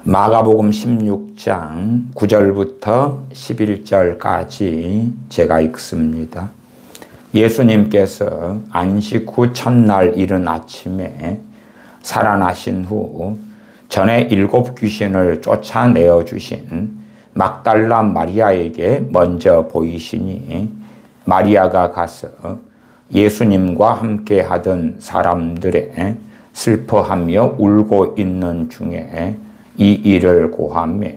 마가복음 16장 9절부터 11절까지 제가 읽습니다. 예수님께서 안식 후 첫날 이른 아침에 살아나신 후 전에 7 귀신을 쫓아내어 주신 막달라 마리아에게 먼저 보이시니 마리아가 가서 예수님과 함께 하던 사람들의 슬퍼하며 울고 있는 중에 이 일을 고하며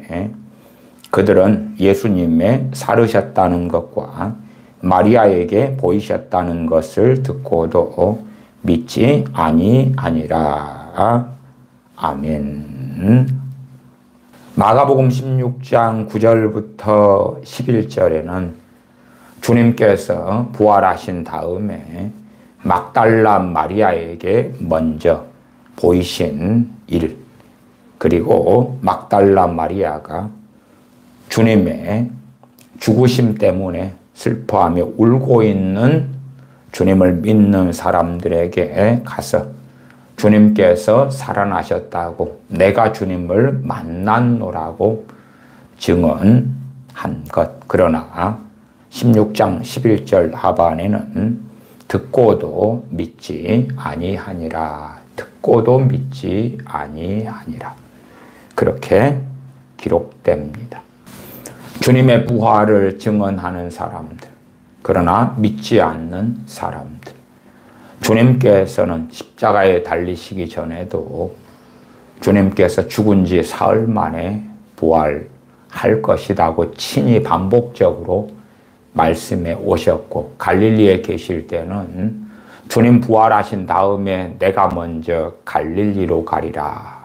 그들은 예수님의 살으셨다는 것과 마리아에게 보이셨다는 것을 듣고도 믿지 아니하니라. 아멘. 마가복음 16장 9절부터 11절에는 주님께서 부활하신 다음에 막달라 마리아에게 먼저 보이신 일, 그리고 막달라 마리아가 주님의 죽으심 때문에 슬퍼하며 울고 있는 주님을 믿는 사람들에게 가서 주님께서 살아나셨다고 내가 주님을 만났노라고 증언한 것. 그러나 16장 11절 하반에는 듣고도 믿지 아니하니라. 듣고도 믿지 아니하니라. 그렇게 기록됩니다. 주님의 부활을 증언하는 사람들, 그러나 믿지 않는 사람들. 주님께서는 십자가에 달리시기 전에도 주님께서 죽은 지 사흘 만에 부활할 것이라고 친히 반복적으로 말씀해 오셨고, 갈릴리에 계실 때는 주님 부활하신 다음에 내가 먼저 갈릴리로 가리라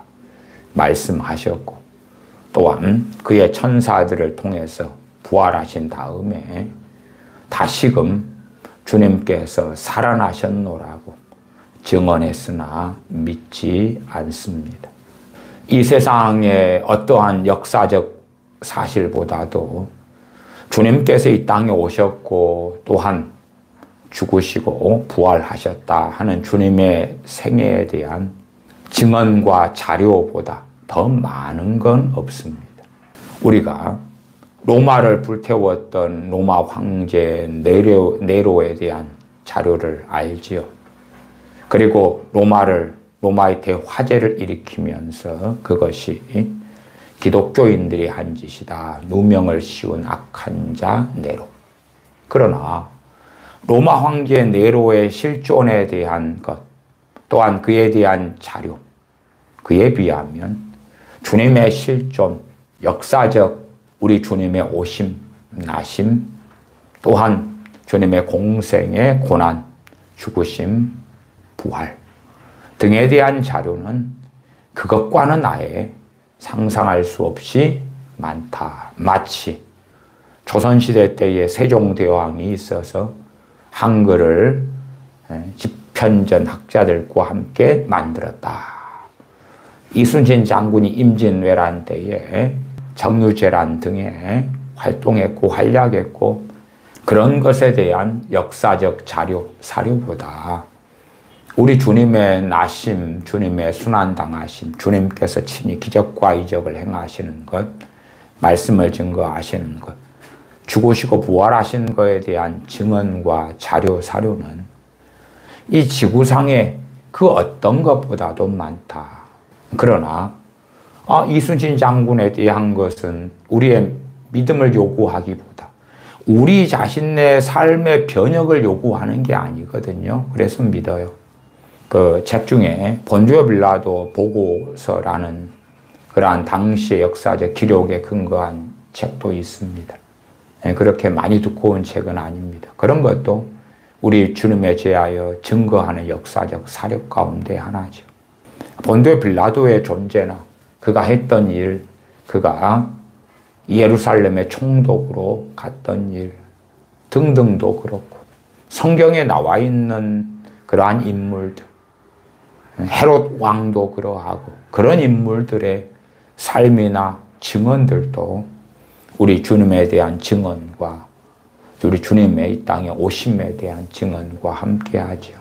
말씀하셨고, 또한 그의 천사들을 통해서 부활하신 다음에 다시금 주님께서 살아나셨노라고 증언했으나 믿지 않습니다. 이 세상의 어떠한 역사적 사실보다도 주님께서 이 땅에 오셨고 또한 죽으시고 부활하셨다 하는 주님의 생애에 대한 증언과 자료보다 더 많은 건 없습니다. 우리가 로마를 불태웠던 로마 황제 네로에 대한 자료를 알지요. 그리고 로마의 대화재를 일으키면서 그것이 기독교인들이 한 짓이다. 누명을 씌운 악한 자 네로. 그러나 로마 황제 네로의 실존에 대한 것, 또한 그에 대한 자료, 그에 비하면 주님의 실존, 역사적 우리 주님의 오심, 나심, 또한 주님의 공생의 고난, 죽으심, 부활 등에 대한 자료는 그것과는 아예 상상할 수 없이 많다. 마치 조선시대 때에 세종대왕이 있어서 한글을 집현전 학자들과 함께 만들었다. 이순신 장군이 임진왜란 때에 정유재란 등에 활동했고 활약했고, 그런 것에 대한 역사적 자료, 사료보다 우리 주님의 나심, 주님의 순환당하심, 주님께서 친히 기적과 이적을 행하시는 것, 말씀을 증거하시는 것, 죽으시고 부활하신 것에 대한 증언과 자료, 사료는 이 지구상의 그 어떤 것보다도 많다. 그러나 이순신 장군에 대한 것은 우리의 믿음을 요구하기보다 우리 자신의 삶의 변혁을 요구하는 게 아니거든요. 그래서 믿어요. 그 책 중에 본디오 빌라도 보고서라는 그러한 당시의 역사적 기록에 근거한 책도 있습니다. 그렇게 많이 두꺼운 책은 아닙니다. 그런 것도 우리 주님에 대하여 증거하는 역사적 사료 가운데 하나죠. 본디오 빌라도의 존재나 그가 했던 일, 그가 예루살렘의 총독으로 갔던 일 등등도 그렇고, 성경에 나와 있는 그러한 인물들, 헤롯 왕도 그러하고, 그런 인물들의 삶이나 증언들도 우리 주님에 대한 증언과 우리 주님의 이 땅에 오심에 대한 증언과 함께하죠.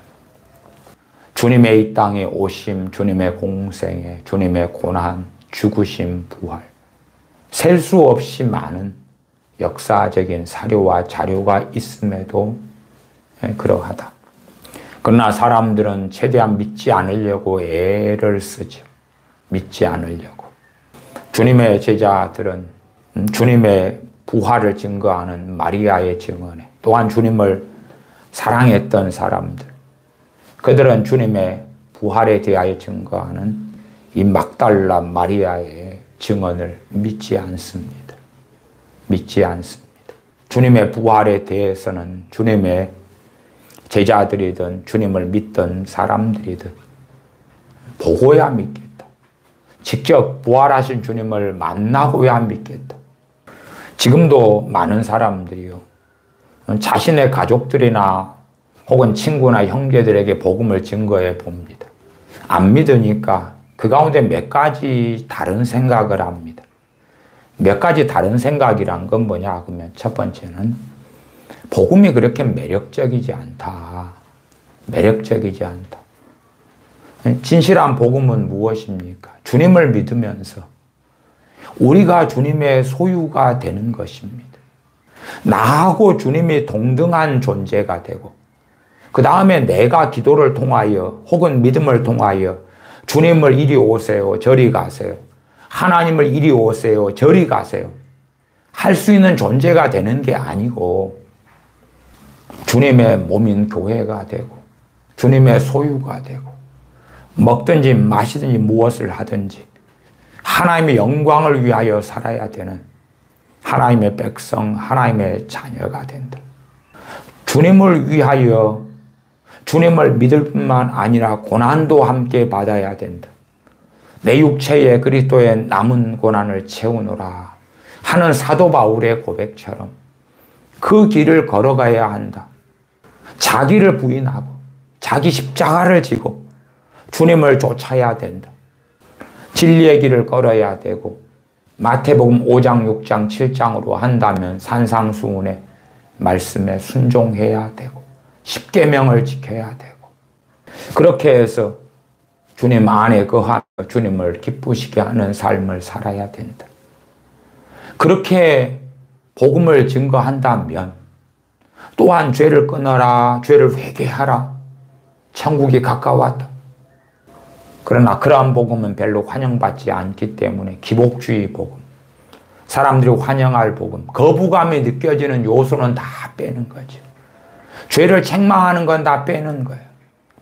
주님의 이 땅에 오심, 주님의 공생애, 주님의 고난, 죽으심, 부활. 셀 수 없이 많은 역사적인 사료와 자료가 있음에도 그러하다. 그러나 사람들은 최대한 믿지 않으려고 애를 쓰죠. 믿지 않으려고. 주님의 제자들은 주님의 부활을 증거하는 마리아의 증언에, 또한 주님을 사랑했던 사람들, 그들은 주님의 부활에 대하여 증거하는 이 막달라 마리아의 증언을 믿지 않습니다. 믿지 않습니다. 주님의 부활에 대해서는 주님의 제자들이든 주님을 믿던 사람들이든 보고야 믿겠다. 직접 부활하신 주님을 만나고야 믿겠다. 지금도 많은 사람들이요, 자신의 가족들이나 혹은 친구나 형제들에게 복음을 증거해 봅니다. 안 믿으니까 그 가운데 몇 가지 다른 생각을 합니다. 몇 가지 다른 생각이란 건 뭐냐 하면, 첫 번째는 복음이 그렇게 매력적이지 않다. 매력적이지 않다. 진실한 복음은 무엇입니까? 주님을 믿으면서 우리가 주님의 소유가 되는 것입니다. 나하고 주님이 동등한 존재가 되고, 그 다음에 내가 기도를 통하여 혹은 믿음을 통하여 주님을 이리 오세요, 저리 가세요, 하나님을 이리 오세요, 저리 가세요 할 수 있는 존재가 되는 게 아니고, 주님의 몸인 교회가 되고 주님의 소유가 되고, 먹든지 마시든지 무엇을 하든지 하나님의 영광을 위하여 살아야 되는 하나님의 백성, 하나님의 자녀가 된다. 주님을 위하여 주님을 믿을 뿐만 아니라 고난도 함께 받아야 된다. 내 육체에 그리스도의 남은 고난을 채우노라 하는 사도 바울의 고백처럼 그 길을 걸어가야 한다. 자기를 부인하고 자기 십자가를 지고 주님을 쫓아야 된다. 진리의 길을 걸어야 되고, 마태복음 5장, 6장, 7장으로 한다면 산상수훈의 말씀에 순종해야 되고, 십계명을 지켜야 되고, 그렇게 해서 주님 안에 거하며 주님을 기쁘시게 하는 삶을 살아야 된다. 그렇게 복음을 증거한다면 또한 죄를 끊어라, 죄를 회개하라, 천국이 가까웠다. 그러나 그러한 복음은 별로 환영받지 않기 때문에 기복주의 복음, 사람들이 환영할 복음, 거부감이 느껴지는 요소는 다 빼는 거죠. 죄를 책망하는 건 다 빼는 거예요.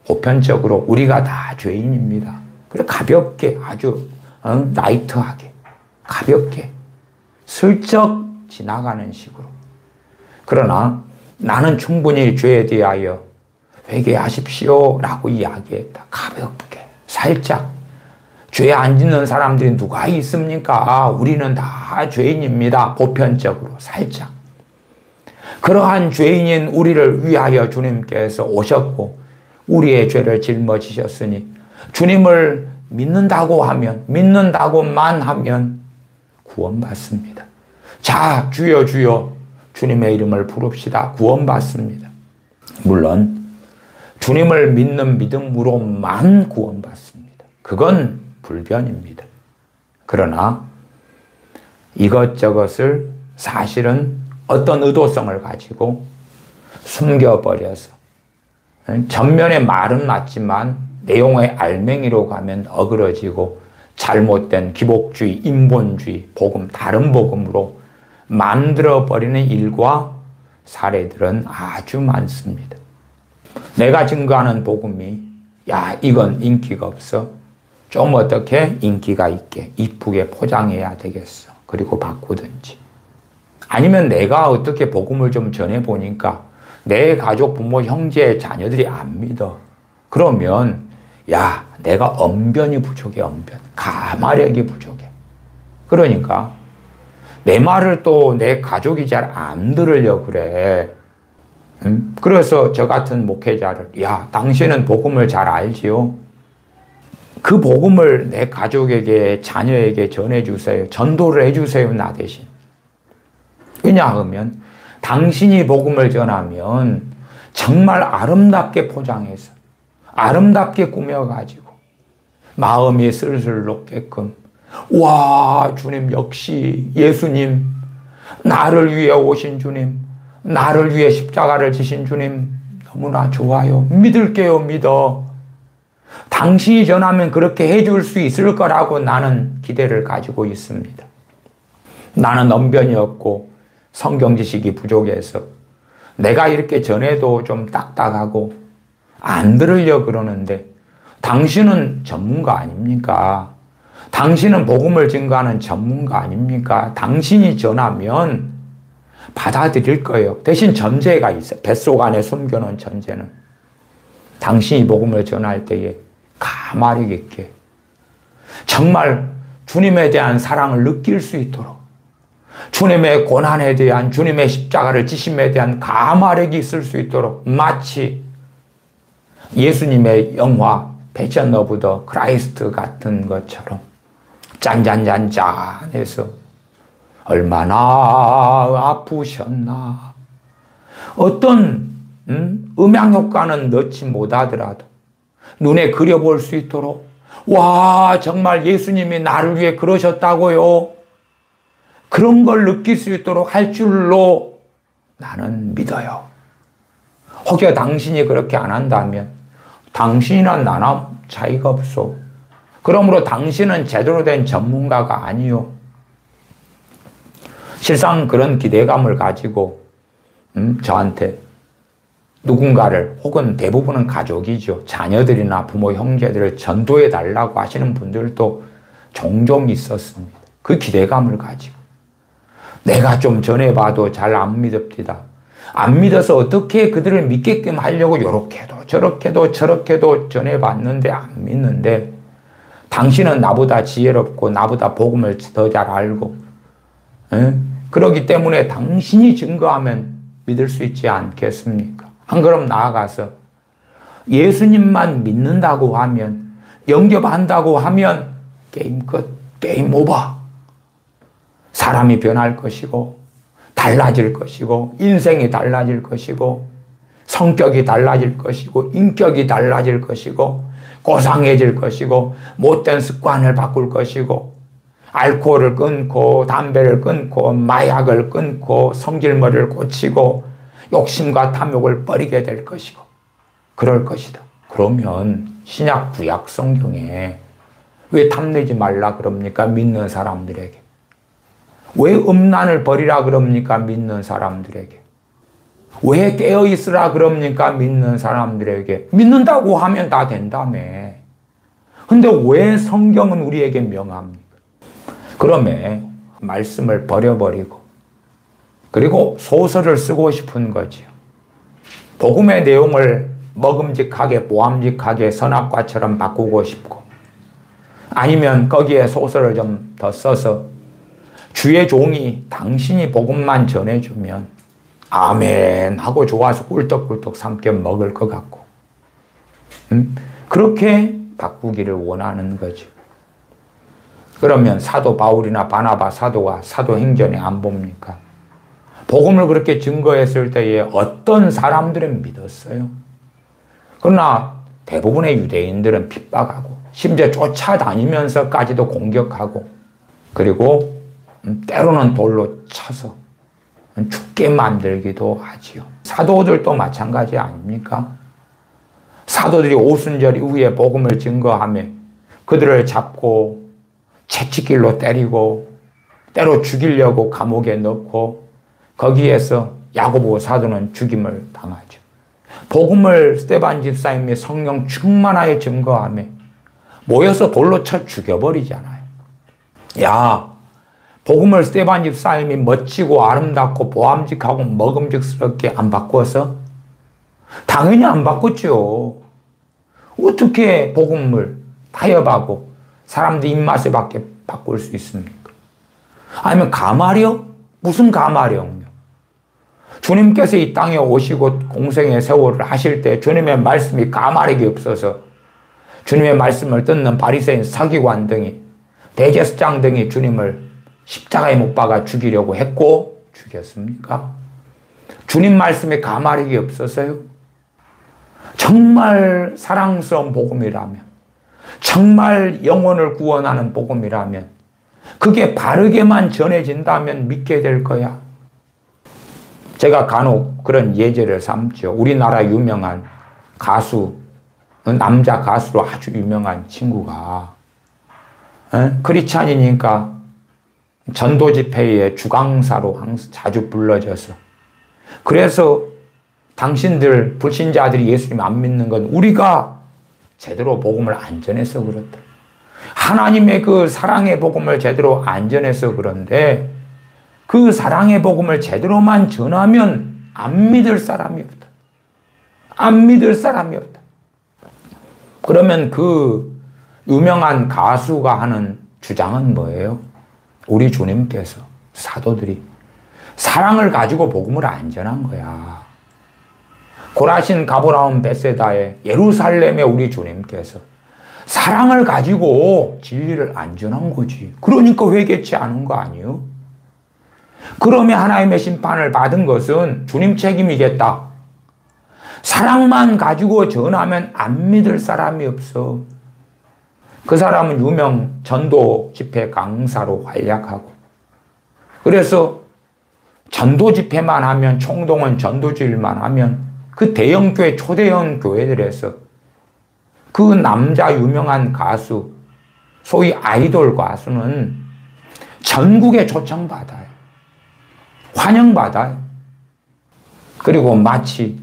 보편적으로 우리가 다 죄인입니다. 그래 가볍게, 아주 라이트하게, 가볍게, 슬쩍 지나가는 식으로. 그러나 나는 충분히 죄에 대하여 회개하십시오 라고 이야기했다. 가볍게, 살짝. 죄 안 짓는 사람들이 누가 있습니까? 우리는 다 죄인입니다. 보편적으로 살짝. 그러한 죄인인 우리를 위하여 주님께서 오셨고 우리의 죄를 짊어지셨으니 주님을 믿는다고 하면, 믿는다고만 하면 구원받습니다. 자, 주여 주여 주님의 이름을 부릅시다. 구원받습니다. 물론 주님을 믿는 믿음으로만 구원받습니다. 그건 불변입니다. 그러나 이것저것을 사실은 어떤 의도성을 가지고 숨겨버려서 전면의 말은 맞지만 내용의 알맹이로 가면 어그러지고 잘못된 기복주의, 인본주의, 복음, 다른 복음으로 만들어버리는 일과 사례들은 아주 많습니다. 내가 증거하는 복음이 야 이건 인기가 없어, 좀 어떻게 인기가 있게 이쁘게 포장해야 되겠어, 그리고 바꾸든지. 아니면 내가 어떻게 복음을 좀 전해보니까 내 가족, 부모, 형제, 자녀들이 안 믿어. 그러면 야 내가 언변이 부족해, 언변, 가마력이 부족해. 그러니까 내 말을 또 내 가족이 잘 안 들으려고 그래. 그래서 저 같은 목회자를, 야 당신은 복음을 잘 알지요? 그 복음을 내 가족에게, 자녀에게 전해주세요. 전도를 해주세요, 나 대신. 왜냐하면 당신이 복음을 전하면 정말 아름답게 포장해서 아름답게 꾸며가지고 마음이 슬슬 녹게끔 와, 주님 역시 예수님, 나를 위해 오신 주님, 나를 위해 십자가를 지신 주님 너무나 좋아요. 믿을게요. 믿어. 당신이 전하면 그렇게 해줄 수 있을 거라고 나는 기대를 가지고 있습니다. 나는 언변이 없고 성경 지식이 부족해서 내가 이렇게 전해도 좀 딱딱하고 안 들으려 그러는데 당신은 전문가 아닙니까? 당신은 복음을 증거하는 전문가 아닙니까? 당신이 전하면 받아들일 거예요. 대신 전제가 있어요. 뱃속 안에 숨겨놓은 전제는 당신이 복음을 전할 때에 가만히 있게 정말 주님에 대한 사랑을 느낄 수 있도록 주님의 고난에 대한 주님의 십자가를 지심에 대한 가마력이 있을 수 있도록 마치 예수님의 영화 패션 오브 더 크라이스트 같은 것처럼 짠짠짠짠해서 얼마나 아프셨나 어떤 음향 효과는 넣지 못하더라도 눈에 그려볼 수 있도록 와 정말 예수님이 나를 위해 그러셨다고요. 그런 걸 느낄 수 있도록 할 줄로 나는 믿어요. 혹여 당신이 그렇게 안 한다면 당신이나 나나 차이가 없어. 그러므로 당신은 제대로 된 전문가가 아니요. 실상 그런 기대감을 가지고 저한테 누군가를 혹은 대부분은 가족이죠. 자녀들이나 부모 형제들을 전도해 달라고 하시는 분들도 종종 있었습니다. 그 기대감을 가지고 내가 좀 전해봐도 잘 안 믿읍니다. 안 믿어서 어떻게 그들을 믿게끔 하려고 이렇게도 저렇게도 전해봤는데 안 믿는데 당신은 나보다 지혜롭고 나보다 복음을 더 잘 알고 그러기 때문에 당신이 증거하면 믿을 수 있지 않겠습니까? 한 걸음 나아가서 예수님만 믿는다고 하면 영접한다고 하면 게임 끝, 게임 오버. 사람이 변할 것이고 달라질 것이고 인생이 달라질 것이고 성격이 달라질 것이고 인격이 달라질 것이고 고상해질 것이고 못된 습관을 바꿀 것이고 알코올을 끊고 담배를 끊고 마약을 끊고 성질머리를 고치고 욕심과 탐욕을 버리게 될 것이고 그럴 것이다. 그러면 신약 구약 성경에 왜 탐내지 말라 그럽니까? 믿는 사람들에게. 왜 음란을 버리라 그럽니까? 믿는 사람들에게. 왜 깨어있으라 그럽니까? 믿는 사람들에게. 믿는다고 하면 다 된다며. 근데 왜 성경은 우리에게 명합니까? 그러면 말씀을 버려버리고 그리고 소설을 쓰고 싶은 거지요. 복음의 내용을 먹음직하게 모함직하게 선악과처럼 바꾸고 싶고 아니면 거기에 소설을 좀 더 써서 주의 종이 당신이 복음만 전해주면 아멘 하고 좋아서 꿀떡꿀떡 삼켜 먹을 것 같고 그렇게 바꾸기를 원하는 거죠. 그러면 사도 바울이나 바나바 사도가 사도행전에 안 봅니까? 복음을 그렇게 증거했을 때에 어떤 사람들은 믿었어요. 그러나 대부분의 유대인들은 핍박하고 심지어 쫓아다니면서까지도 공격하고 그리고 때로는 돌로 쳐서 죽게 만들기도 하지요. 사도들도 마찬가지 아닙니까? 사도들이 오순절 이후에 복음을 증거하며 그들을 잡고 채찍질로 때리고 때로 죽이려고 감옥에 넣고 거기에서 야고보 사도는 죽임을 당하죠. 복음을 스데반 집사님이 성령 충만하여 증거하며 모여서 돌로 쳐 죽여버리잖아요. 야, 복음을 스데반 집사님이 멋지고 아름답고 보암직하고 먹음직스럽게 안 바꿔서? 당연히 안 바꿨죠. 어떻게 복음을 타협하고 사람들 입맛에 맞게 바꿀 수 있습니까? 아니면 가마력? 무슨 가마력요? 주님께서 이 땅에 오시고 공생의 세월을 하실 때 주님의 말씀이 가마력이 없어서 주님의 말씀을 듣는 바리새인 서기관 등이 대제사장 등이 주님을 십자가에 못 박아 죽이려고 했고 죽였습니까? 주님 말씀에 가마력이 없어서요? 정말 사랑스러운 복음이라면 정말 영혼을 구원하는 복음이라면 그게 바르게만 전해진다면 믿게 될 거야. 제가 간혹 그런 예제를 삼죠. 우리나라 유명한 가수, 남자 가수로 아주 유명한 친구가 크리스찬이니까 전도 집회의 주강사로 자주 불러져서, 그래서 당신들 불신자들이 예수님 안 믿는 건 우리가 제대로 복음을 안 전해서 그렇다. 하나님의 그 사랑의 복음을 제대로 안 전해서 그런데, 그 사랑의 복음을 제대로만 전하면 안 믿을 사람이 없다. 안 믿을 사람이 없다. 그러면 그 유명한 가수가 하는 주장은 뭐예요? 우리 주님께서, 사도들이 사랑을 가지고 복음을 안 전한 거야. 고라신, 가버나움, 벳세다에, 예루살렘의 우리 주님께서 사랑을 가지고 진리를 안 전한 거지. 그러니까 회개치 않은 거 아니에요? 그러면 하나님의 심판을 받은 것은 주님 책임이겠다. 사랑만 가지고 전하면 안 믿을 사람이 없어. 그 사람은 유명 전도 집회 강사로 활약하고, 그래서 전도 집회만 하면, 총동원 전도주일만 하면 그 대형교회, 초대형 교회들에서 그 남자 유명한 가수, 소위 아이돌 가수는 전국에 초청받아요. 환영받아요. 그리고 마치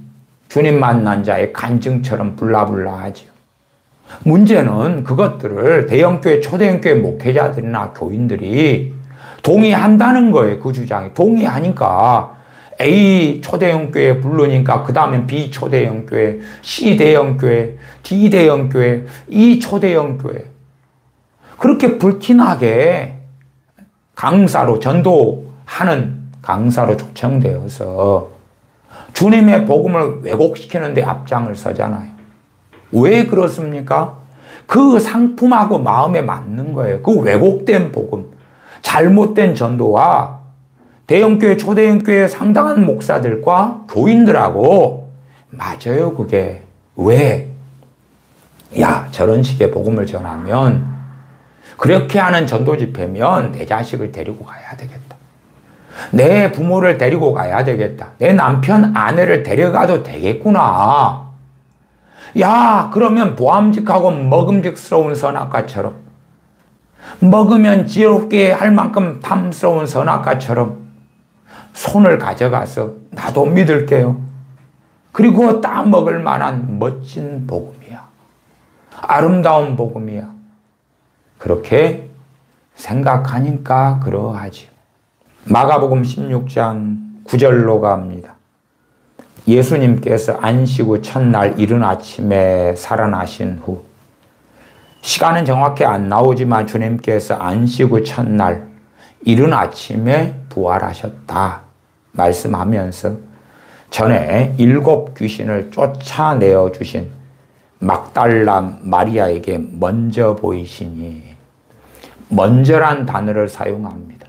주님 만난 자의 간증처럼 불라불라 하죠. 문제는 그것들을 대형교회, 초대형교회 목회자들이나 교인들이 동의한다는 거예요. 그 주장이. 동의하니까 A 초대형교회 부르니까 그 다음엔 B 초대형교회, C 대형교회, D 대형교회, E 초대형교회. 그렇게 불티나게 강사로, 전도하는 강사로 초청되어서 주님의 복음을 왜곡시키는 데 앞장을 서잖아요. 왜 그렇습니까? 그 상품하고 마음에 맞는 거예요. 그 왜곡된 복음, 잘못된 전도와 대형교회, 초대형교회 상당한 목사들과 교인들하고 맞아요, 그게. 왜? 야, 저런 식의 복음을 전하면, 그렇게 하는 전도 집회면 내 자식을 데리고 가야 되겠다. 내 부모를 데리고 가야 되겠다. 내 남편, 아내를 데려가도 되겠구나. 야, 그러면 보암직하고 먹음직스러운 선악과처럼, 먹으면 지혜롭게 할 만큼 탐스러운 선악과처럼 손을 가져가서 나도 믿을게요. 그리고 따먹을 만한 멋진 복음이야. 아름다운 복음이야. 그렇게 생각하니까 그러하지. 마가복음 16장 9절로 갑니다. 예수님께서 안식 후 첫날 이른 아침에 살아나신 후, 시간은 정확히 안 나오지만 주님께서 안식 후 첫날 이른 아침에 부활하셨다 말씀하면서 전에 7 귀신을 쫓아내어 주신 막달라 마리아에게 먼저 보이시니, 먼저란 단어를 사용합니다.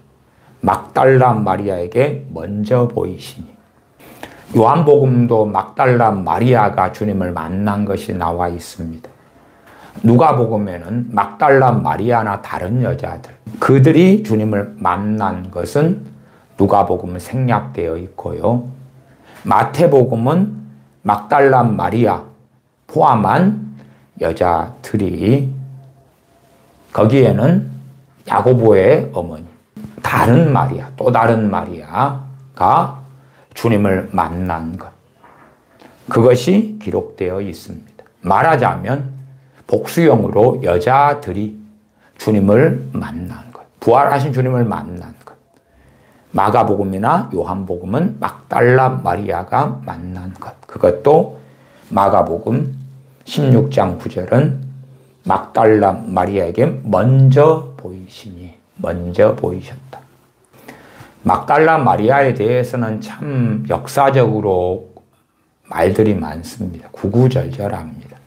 막달라 마리아에게 먼저 보이시니. 요한복음도 막달라 마리아가 주님을 만난 것이 나와 있습니다. 누가복음에는 막달라 마리아나 다른 여자들, 그들이 주님을 만난 것은 누가복음은 생략되어 있고요. 마태복음은 막달라 마리아 포함한 여자들이, 거기에는 야고보의 어머니, 다른 마리아, 또 다른 마리아가 주님을 만난 것, 그것이 기록되어 있습니다. 말하자면 복수형으로 여자들이 주님을 만난 것, 부활하신 주님을 만난 것. 마가복음이나 요한복음은 막달라 마리아가 만난 것, 그것도 마가복음 16장 9절은 막달라 마리아에게 먼저 보이시니, 먼저 보이셨다. 막달라 마리아에 대해서는 참 역사적으로 말들이 많습니다. 구구절절합니다.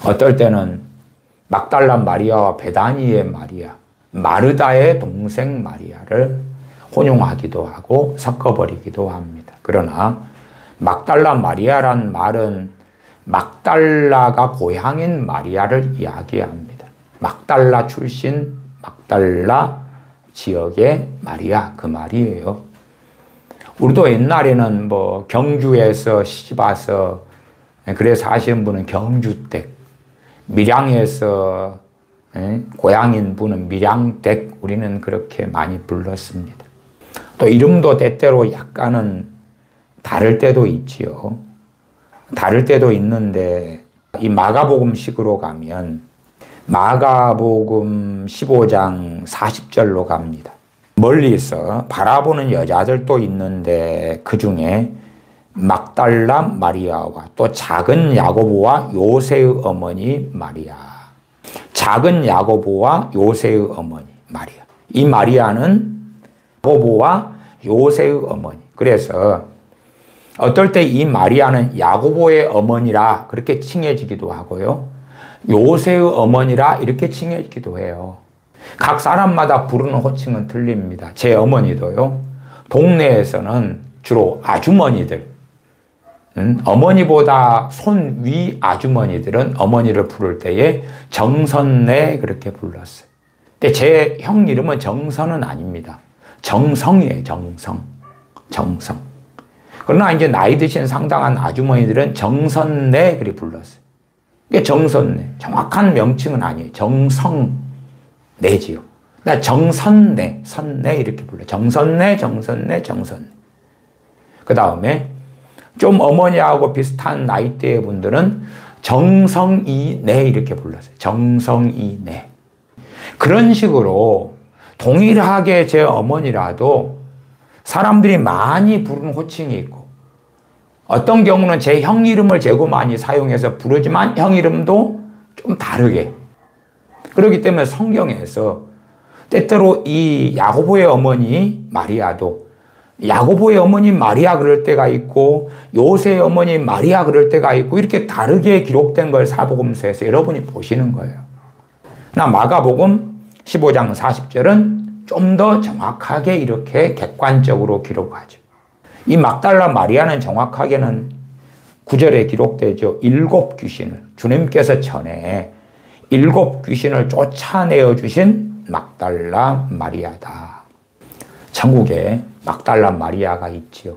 어떨 때는 막달라 마리아와 베다니의 마리아, 마르다의 동생 마리아를 혼용하기도 하고 섞어버리기도 합니다. 그러나 막달라 마리아란 말은 막달라가 고향인 마리아를 이야기합니다. 막달라 출신, 막달라 지역의 마리아 그 말이에요. 우리도 옛날에는 뭐 경주에서 시집 와서 그래서 하시는 분은 경주댁, 밀양에서 고향인 분은 밀양댁 우리는 그렇게 많이 불렀습니다. 또 이름도 때때로 약간은 다를 때도 있지요. 다를 때도 있는데 이 마가복음식으로 가면 마가복음 15장 40절로 갑니다. 멀리서 바라보는 여자들도 있는데 그 중에 막달라 마리아와 또 작은 야고보와 요새의 어머니 마리아. 작은 야고보와 요새의 어머니 마리아. 이 마리아는 야고보와 요새의 어머니. 그래서 어떨 때 이 마리아는 야고보의 어머니라 그렇게 칭해지기도 하고요. 요새의 어머니라 이렇게 칭해지기도 해요. 각 사람마다 부르는 호칭은 틀립니다. 제 어머니도요. 동네에서는 주로 아주머니들, 어머니보다 손 위 아주머니들은 어머니를 부를 때에 정선네 그렇게 불렀어요. 근데 제 형 이름은 정선은 아닙니다. 정성이에요. 정성. 그러나 이제 나이 드신 상당한 아주머니들은 정선네 그렇게 불렀어요. 이게 정선네. 정확한 명칭은 아니에요. 정성네지요. 그러니까 정선네, 선네 이렇게 불러요. 정선네. 그 다음에 좀 어머니하고 비슷한 나이대의 분들은 정성이네 이렇게 불렀어요. 정성이네. 그런 식으로 동일하게 제 어머니라도 사람들이 많이 부르는 호칭이 있고 어떤 경우는 제 형 이름을 재고 많이 사용해서 부르지만 형 이름도 좀 다르게. 그렇기 때문에 성경에서 때때로 이 야고보의 어머니 마리아도 야고보의 어머니 마리아 그럴 때가 있고 요새의 어머니 마리아 그럴 때가 있고 이렇게 다르게 기록된 걸 사복음서에서 여러분이 보시는 거예요. 나 마가복음 15장 40절은 좀 더 정확하게 이렇게 객관적으로 기록하죠. 이 막달라 마리아는 정확하게는 9절에 기록되죠. 7 귀신을 주님께서 전에 7 귀신을 쫓아내어 주신 막달라 마리아다. 천국에 막달라 마리아가 있지요.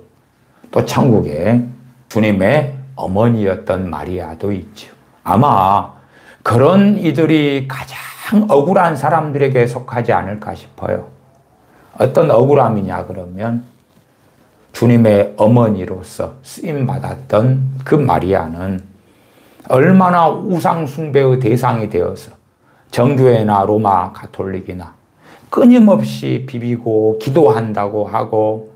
또 천국에 주님의 어머니였던 마리아도 있지요. 아마 그런 이들이 가장 억울한 사람들에게 속하지 않을까 싶어요. 어떤 억울함이냐 그러면 주님의 어머니로서 쓰임받았던 그 마리아는 얼마나 우상 숭배의 대상이 되어서 정교회나 로마 가톨릭이나 끊임없이 비비고 기도한다고 하고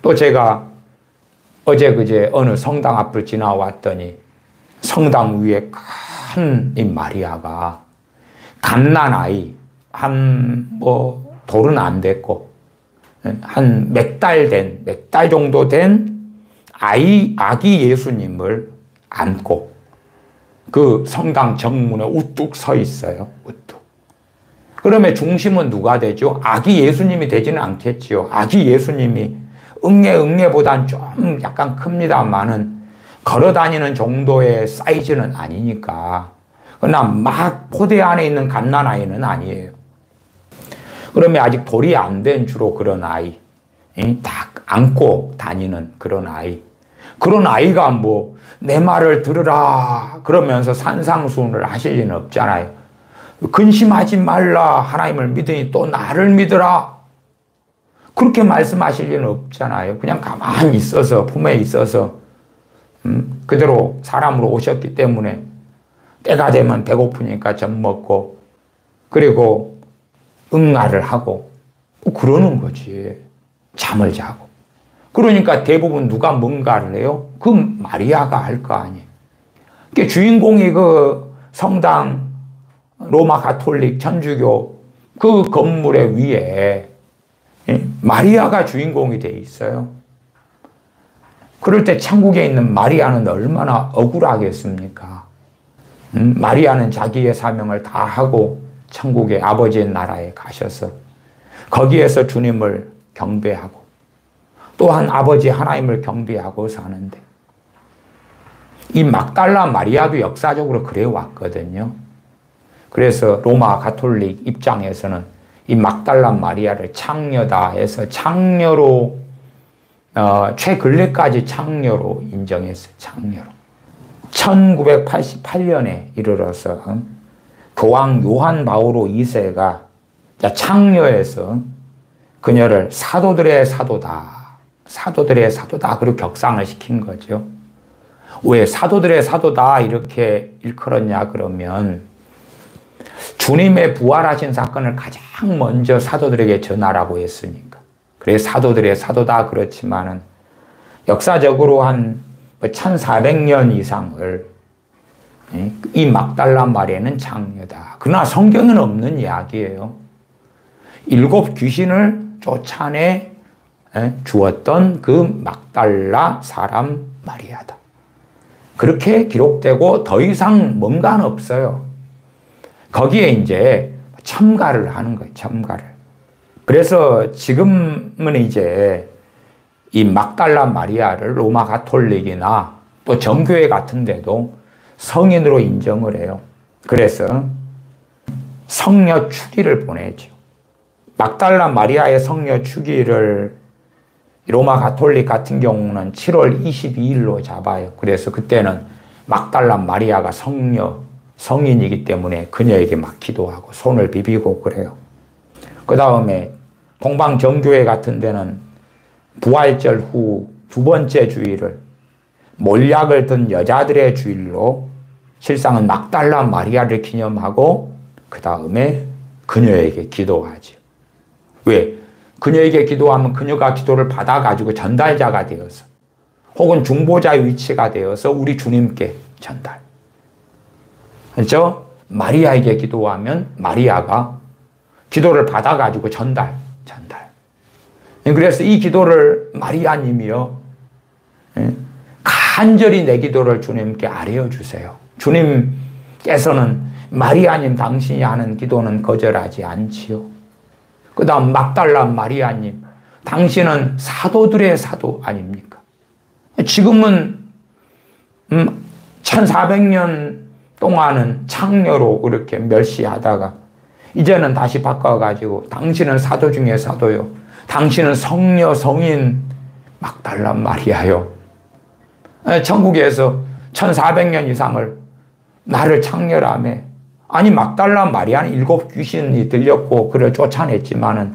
또 제가 어제 그제 어느 성당 앞을 지나왔더니 성당 위에 큰 이 마리아가 갓난아이 돌은 안 됐고 한 몇 달 정도 된 아기 예수님을 안고 그 성당 정문에 우뚝 서 있어요. 우뚝. 그러면 중심은 누가 되죠? 아기 예수님이 되지는 않겠지요. 아기 예수님이 응애보단 좀 약간 큽니다만은 걸어 다니는 정도의 사이즈는 아니니까. 그러나 막 포대 안에 있는 갓난아이는 아니에요. 그러면 아직 돌이 안 된 주로 그런 아이, 다 안고 다니는 그런 아이. 그런 아이가 내 말을 들으라 그러면서 산상수훈을 하실 리는 없잖아요. 근심하지 말라 하나님을 믿으니 또 나를 믿으라 그렇게 말씀하실 리는 없잖아요. 그냥 가만히 있어서 품에 있어서 그대로 사람으로 오셨기 때문에 때가 되면 배고프니까 젖 먹고 그리고 응아를 하고 그러는 거지. 잠을 자고. 그러니까 대부분 누가 뭔가를 해요? 그 마리아가 할 거 아니에요. 그러니까 주인공이 그 성당 로마 가톨릭 천주교 그 건물의 위에 마리아가 주인공이 돼 있어요. 그럴 때 천국에 있는 마리아는 얼마나 억울하겠습니까? 마리아는 자기의 사명을 다 하고 천국의 아버지의 나라에 가셔서 거기에서 주님을 경배하고 또한 아버지 하나님을 경배하고 사는데 이 막달라 마리아도 역사적으로 그래 왔거든요. 그래서 로마 가톨릭 입장에서는 이 막달라 마리아를 창녀다 해서 창녀로 최근래까지 창녀로 인정했어요. 창녀로. 1988년에 이르러서 교황 요한 바오로 2세가 창녀에서 그녀를 사도들의 사도다. 사도들의 사도다. 그리고 격상을 시킨 거죠. 왜 사도들의 사도다 이렇게 일컬었냐 그러면 주님의 부활하신 사건을 가장 먼저 사도들에게 전하라고 했으니까. 그래서 사도들의 사도다 그렇지만은 역사적으로 한 1400년 이상을 이 막달라 마리아는 창녀다. 그러나 성경에는 없는 이야기예요. 7 귀신을 쫓아내 주었던 그 막달라 사람 마리아다. 그렇게 기록되고 더 이상 뭔가는 없어요. 거기에 이제 첨가를 하는 거예요. 첨가를. 그래서 지금은 이제 이 막달라 마리아를 로마 가톨릭이나 또 정교회 같은 데도 성인으로 인정을 해요. 그래서 성녀 축일을 보내죠. 막달라 마리아의 성녀 축일을 로마 가톨릭 같은 경우는 7월 22일로 잡아요. 그래서 그때는 막달라 마리아가 성인이기 때문에 그녀에게 막 기도하고 손을 비비고 그래요. 그 다음에 동방정교회 같은 데는 부활절 후 2번째 주일을 몰약을 든 여자들의 주일로 실상은 막달라 마리아를 기념하고 그 다음에 그녀에게 기도하죠. 왜? 그녀에게 기도하면 그녀가 기도를 받아가지고 전달자가 되어서 혹은 중보자의 위치가 되어서 우리 주님께 전달. 그렇죠? 마리아에게 기도하면 마리아가 기도를 받아가지고 전달. 그래서 이 기도를 마리아님이요. 간절히 내 기도를 주님께 아뢰어 주세요. 주님께서는 마리아님 당신이 하는 기도는 거절하지 않지요. 그 다음 막달라 마리아님, 당신은 사도들의 사도 아닙니까? 지금은 1400년 동안은 창녀로 그렇게 멸시하다가 이제는 다시 바꿔가지고 당신은 사도 중에 사도요. 당신은 성녀 성인 막달라 마리아요. 천국에서 1400년 이상을 나를 창녀라며. 아니 막달라 마리아는 7 귀신이 들렸고 그를 쫓아냈지만은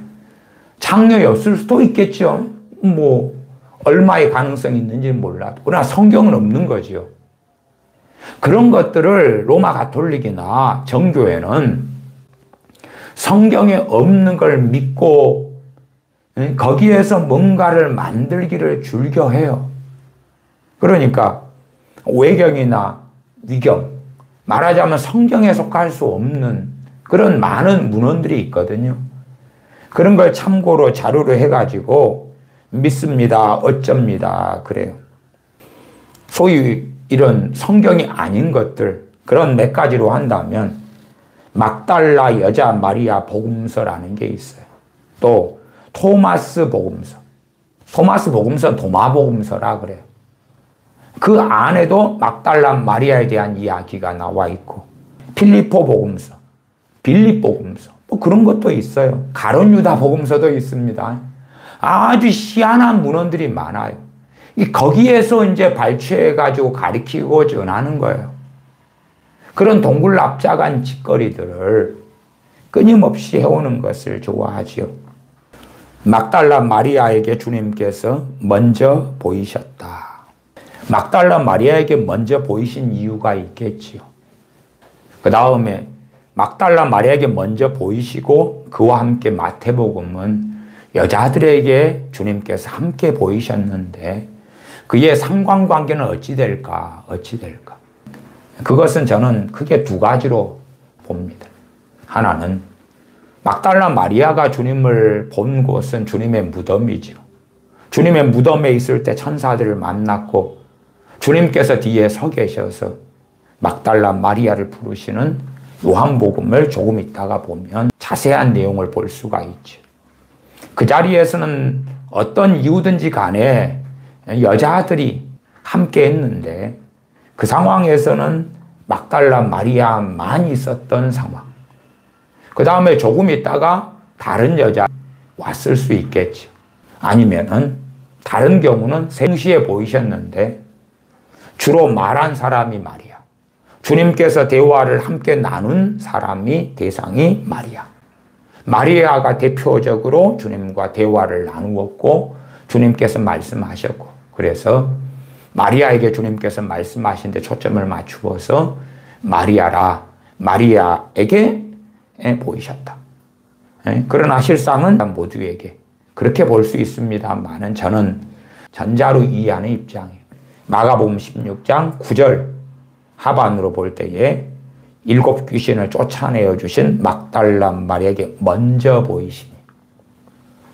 창녀였을 수도 있겠죠. 뭐 얼마의 가능성이 있는지는 몰라도. 그러나 성경은 없는 거죠. 그런 것들을 로마 가톨릭이나 정교회는 성경에 없는 걸 믿고 거기에서 뭔가를 만들기를 즐겨해요. 그러니까 외경이나 위경, 말하자면 성경에 속할 수 없는 그런 많은 문헌들이 있거든요. 그런 걸 참고로 자료로 해가지고 믿습니다, 어쩝니다 그래요. 소위 이런 성경이 아닌 것들 그런 몇 가지로 한다면 막달라 여자 마리아 복음서라는 게 있어요. 또 토마스 복음서. 토마스 복음서는 도마 복음서라 그래요. 그 안에도 막달라 마리아에 대한 이야기가 나와 있고 필리포 복음서, 빌립 복음서 뭐 그런 것도 있어요. 가룟 유다 복음서도 있습니다. 아주 희한한 문헌들이 많아요. 거기에서 이제 발췌해가지고 가리키고 전하는 거예요. 그런 동굴납작한 짓거리들을 끊임없이 해오는 것을 좋아하지요. 막달라 마리아에게 주님께서 먼저 보이셨다. 막달라 마리아에게 먼저 보이신 이유가 있겠지요. 그 다음에 막달라 마리아에게 먼저 보이시고 그와 함께 마태복음은 여자들에게 주님께서 함께 보이셨는데 그의 상관관계는 어찌 될까? 그것은 저는 크게 2가지로 봅니다. 하나는 막달라 마리아가 주님을 본 곳은 주님의 무덤이죠. 주님의 무덤에 있을 때 천사들을 만났고 주님께서 뒤에 서 계셔서 막달라 마리아를 부르시는 요한복음을 조금 있다가 보면 자세한 내용을 볼 수가 있죠. 그 자리에서는 어떤 이유든지 간에 여자들이 함께 했는데 그 상황에서는 막달라 마리아만 있었던 상황. 그 다음에 조금 있다가 다른 여자 왔을 수 있겠죠. 아니면은 다른 경우는 생시에 보이셨는데 주로 말한 사람이 마리아. 주님께서 대화를 함께 나눈 사람이 대상이 마리아. 마리아가 대표적으로 주님과 대화를 나누었고 주님께서 말씀하셨고 그래서 마리아에게 주님께서 말씀하신 데 초점을 맞추어서 마리아라 마리아에게 보이셨다. 그러나 실상은 모두에게 그렇게 볼 수 있습니다만은 저는 전자로 이해하는 입장이에요. 마가복음 16장 9절 하반으로 볼 때에 7 귀신을 쫓아내어 주신 막달라 마리아에게 먼저 보이시니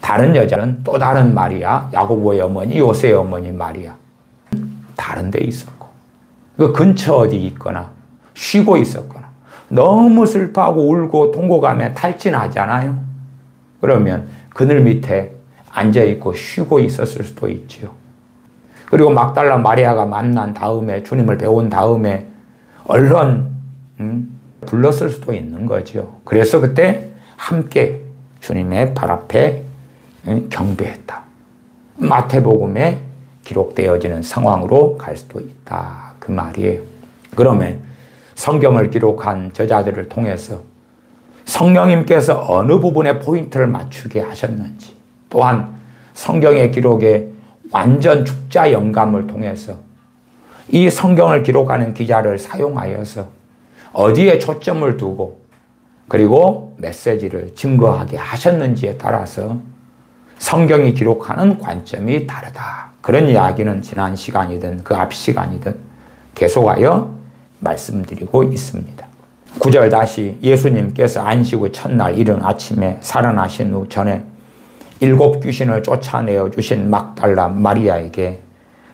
다른 여자는 또 다른 마리아, 야고보의 어머니, 요새의 어머니 마리아 다른 데 있었고 그 근처 어디 있거나 쉬고 있었거나 너무 슬퍼하고 울고 통곡하며 탈진하잖아요. 그러면 그늘 밑에 앉아있고 쉬고 있었을 수도 있지요. 그리고 막달라 마리아가 만난 다음에 주님을 배운 다음에 얼른 불렀을 수도 있는 거죠. 그래서 그때 함께 주님의 발 앞에 경배했다. 마태복음에 기록되어지는 상황으로 갈 수도 있다. 그 말이에요. 그러면 성경을 기록한 저자들을 통해서 성령님께서 어느 부분에 포인트를 맞추게 하셨는지 또한 성경의 기록에 완전 죽자 영감을 통해서 이 성경을 기록하는 기자를 사용하여서 어디에 초점을 두고 그리고 메시지를 증거하게 하셨는지에 따라서 성경이 기록하는 관점이 다르다. 그런 이야기는 지난 시간이든 그 앞 시간이든 계속하여 말씀드리고 있습니다. 9절 다시 예수님께서 안식 후 첫날 이른 아침에 살아나신 후 전에 7 귀신을 쫓아내어 주신 막달라 마리아에게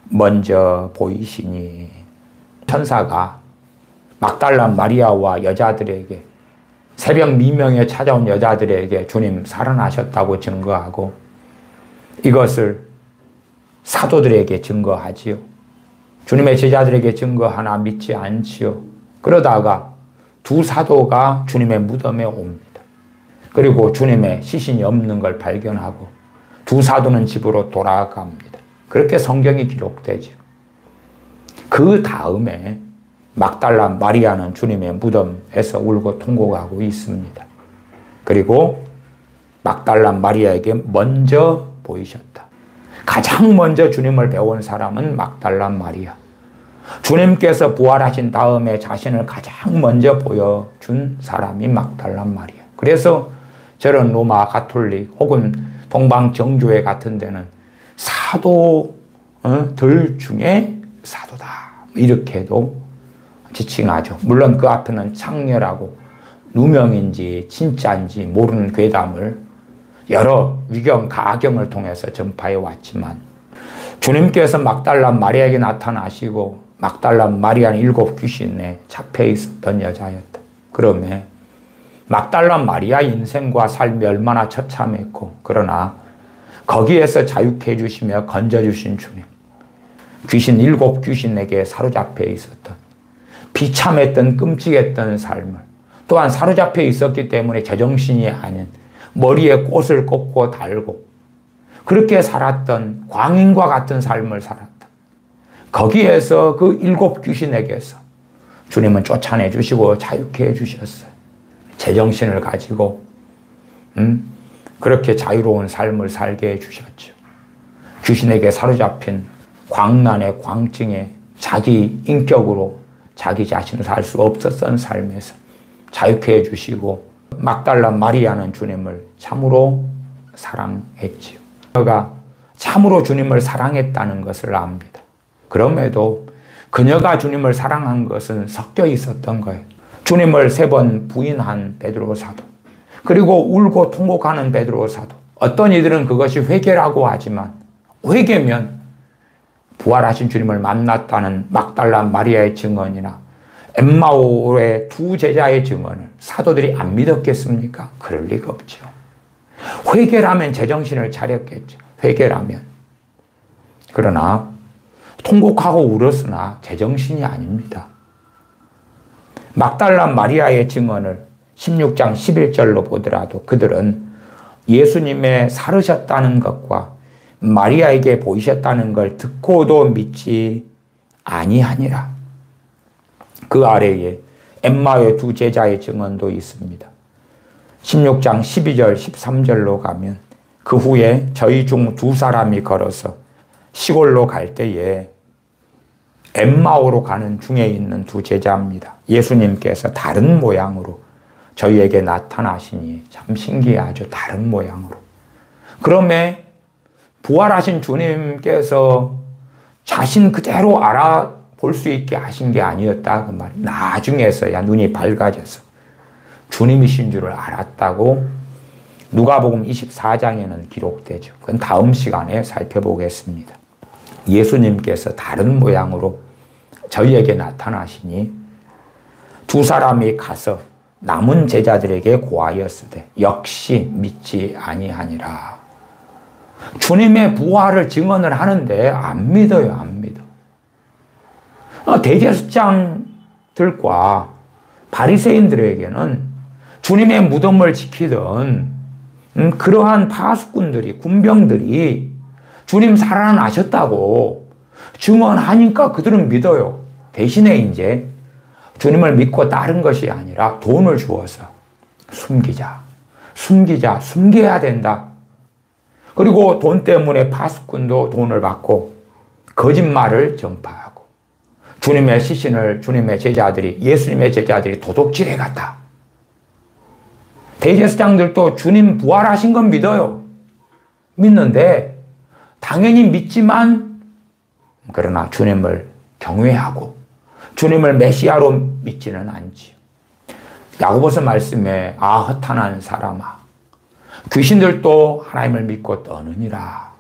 먼저 보이시니 천사가 막달라 마리아와 여자들에게 새벽 미명에 찾아온 여자들에게 주님 살아나셨다고 증거하고 이것을 사도들에게 증거하지요. 주님의 제자들에게 증거하나 믿지 않지요. 그러다가 2 사도가 주님의 무덤에 옵니다. 그리고 주님의 시신이 없는 걸 발견하고 2 사도는 집으로 돌아갑니다. 그렇게 성경이 기록되죠. 그 다음에 막달라 마리아는 주님의 무덤에서 울고 통곡하고 있습니다. 그리고 막달라 마리아에게 먼저 보이셨다. 가장 먼저 주님을 배운 사람은 막달라 마리아. 주님께서 부활하신 다음에 자신을 가장 먼저 보여준 사람이 막달라 마리아. 그래서 저런 로마 가톨릭 혹은 동방 정교회 같은 데는 사도들 중에 사도다 이렇게도 지칭하죠. 물론 그 앞에는 창녀라고 누명인지 진짜인지 모르는 괴담을 여러 위경, 가경을 통해서 전파해 왔지만 주님께서 막달라 마리아에게 나타나시고 막달라 마리아는 7 귀신에 잡혀 있었던 여자였다. 그러면 막달라 마리아 인생과 삶이 얼마나 처참했고 그러나 거기에서 자유케 해주시며 건져주신 주님, 귀신 7 귀신에게 사로잡혀 있었던 비참했던 끔찍했던 삶을 또한 사로잡혀 있었기 때문에 제정신이 아닌 머리에 꽃을 꽂고 달고 그렇게 살았던 광인과 같은 삶을 살았다. 거기에서 그 7 귀신에게서 주님은 쫓아내 주시고 자유케 해주셨어요. 제정신을 가지고 그렇게 자유로운 삶을 살게 해주셨죠. 귀신에게 사로잡힌 광란의 광증에 자기 인격으로 자기 자신을 살 수 없었던 삶에서 자유케 해주시고 막달라 마리아는 주님을 참으로 사랑했지요. 그녀가 참으로 주님을 사랑했다는 것을 압니다. 그럼에도 그녀가 주님을 사랑한 것은 섞여 있었던 거예요. 주님을 3번 부인한 베드로 사도, 그리고 울고 통곡하는 베드로 사도. 어떤 이들은 그것이 회개라고 하지만 회개면 부활하신 주님을 만났다는 막달라 마리아의 증언이나 엠마오의 2 제자의 증언을 사도들이 안 믿었겠습니까? 그럴 리가 없죠. 회개라면 제정신을 차렸겠죠. 회개라면. 그러나 통곡하고 울었으나 제정신이 아닙니다. 막달라 마리아의 증언을 16장 11절로 보더라도 그들은 예수님의 살으셨다는 것과 마리아에게 보이셨다는 걸 듣고도 믿지 아니하니라. 그 아래에 엠마오의 두 제자의 증언도 있습니다. 16장 12절 13절로 가면 그 후에 저희 중 두 사람이 걸어서 시골로 갈 때에 엠마오로 가는 중에 있는 두 제자입니다. 예수님께서 다른 모양으로 저희에게 나타나시니 참 신기하죠. 다른 모양으로. 그러면 부활하신 주님께서 자신 그대로 알아볼 수 있게 하신 게 아니었다 그 말이에요. 나중에서야 눈이 밝아져서 주님이신 줄을 알았다고 누가복음 24장에는 기록되죠. 그건 다음 시간에 살펴보겠습니다. 예수님께서 다른 모양으로 저희에게 나타나시니 두 사람이 가서 남은 제자들에게 고하였으되 역시 믿지 아니하니라. 주님의 부활을 증언을 하는데 안 믿어요. 안 믿어. 대제사장들과 바리새인들에게는 주님의 무덤을 지키던 그러한 파수꾼들이, 군병들이 주님 살아나셨다고 증언하니까 그들은 믿어요. 대신에 이제 주님을 믿고 따른 것이 아니라 돈을 주어서 숨기자, 숨겨야 된다. 그리고 돈 때문에 파수꾼도 돈을 받고 거짓말을 전파하고 주님의 시신을 주님의 제자들이, 예수님의 제자들이 도둑질해 갔다. 대제사장들도 주님 부활하신 건 믿어요. 믿는데 당연히 믿지만 그러나 주님을 경외하고 주님을 메시아로 믿지는 않지요. 야고보서 말씀에 허탄한 사람아 귀신들도 하나님을 믿고 떠느니라.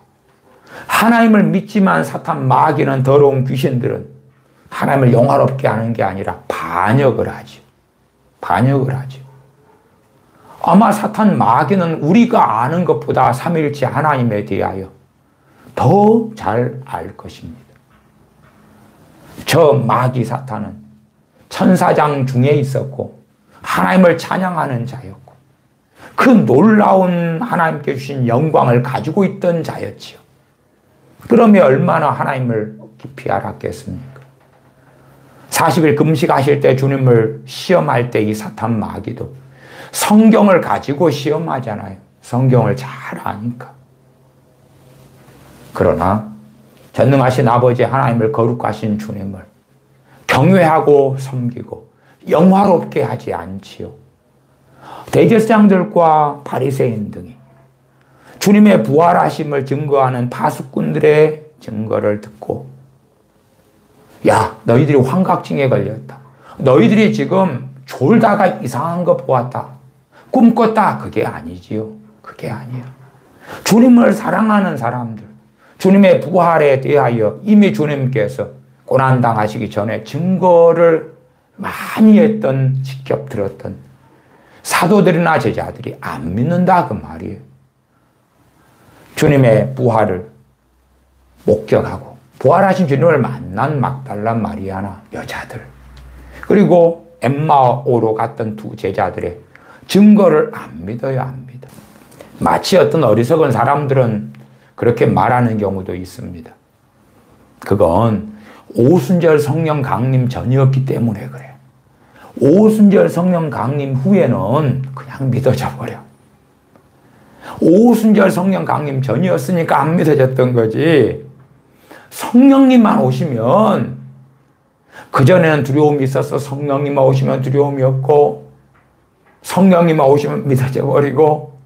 하나님을 믿지만 사탄 마귀는 더러운 귀신들은 하나님을 영화롭게 하는 게 아니라 반역을 하죠. 반역을 하죠. 아마 사탄 마귀는 우리가 아는 것보다 삼위일체 하나님에 대하여 더 잘 알 것입니다. 저 마귀 사탄은 천사장 중에 있었고 하나님을 찬양하는 자였고 그 놀라운 하나님께 주신 영광을 가지고 있던 자였지요. 그러면 얼마나 하나님을 깊이 알았겠습니까? 40일 금식하실 때 주님을 시험할 때 이 사탄 마귀도 성경을 가지고 시험하잖아요. 성경을 잘 아니까. 그러나 전능하신 아버지 하나님을 거룩하신 주님을 경외하고 섬기고 영화롭게 하지 않지요. 대제사장들과 바리새인 등이 주님의 부활하심을 증거하는 파수꾼들의 증거를 듣고 야, 너희들이 환각증에 걸렸다. 너희들이 지금 졸다가 이상한 거 보았다. 꿈꿨다. 그게 아니지요. 그게 아니에요. 주님을 사랑하는 사람들, 주님의 부활에 대하여 이미 주님께서 고난당하시기 전에 증거를 많이 했던, 직접 들었던 사도들이나 제자들이 안 믿는다 그 말이에요. 주님의 부활을 목격하고 부활하신 주님을 만난 막달라 마리아나 여자들, 그리고 엠마오로 갔던 두 제자들의 증거를 안 믿어요. 안 믿어. 마치 어떤 어리석은 사람들은 그렇게 말하는 경우도 있습니다. 그건 오순절 성령 강림 전이었기 때문에 그래. 오순절 성령 강림 후에는 그냥 믿어져 버려. 오순절 성령 강림 전이었으니까 안 믿어졌던 거지. 성령님만 오시면, 그전에는 두려움이 있어서 성령님만 오시면 두려움이 없고 성령님만 오시면 믿어져 버리고,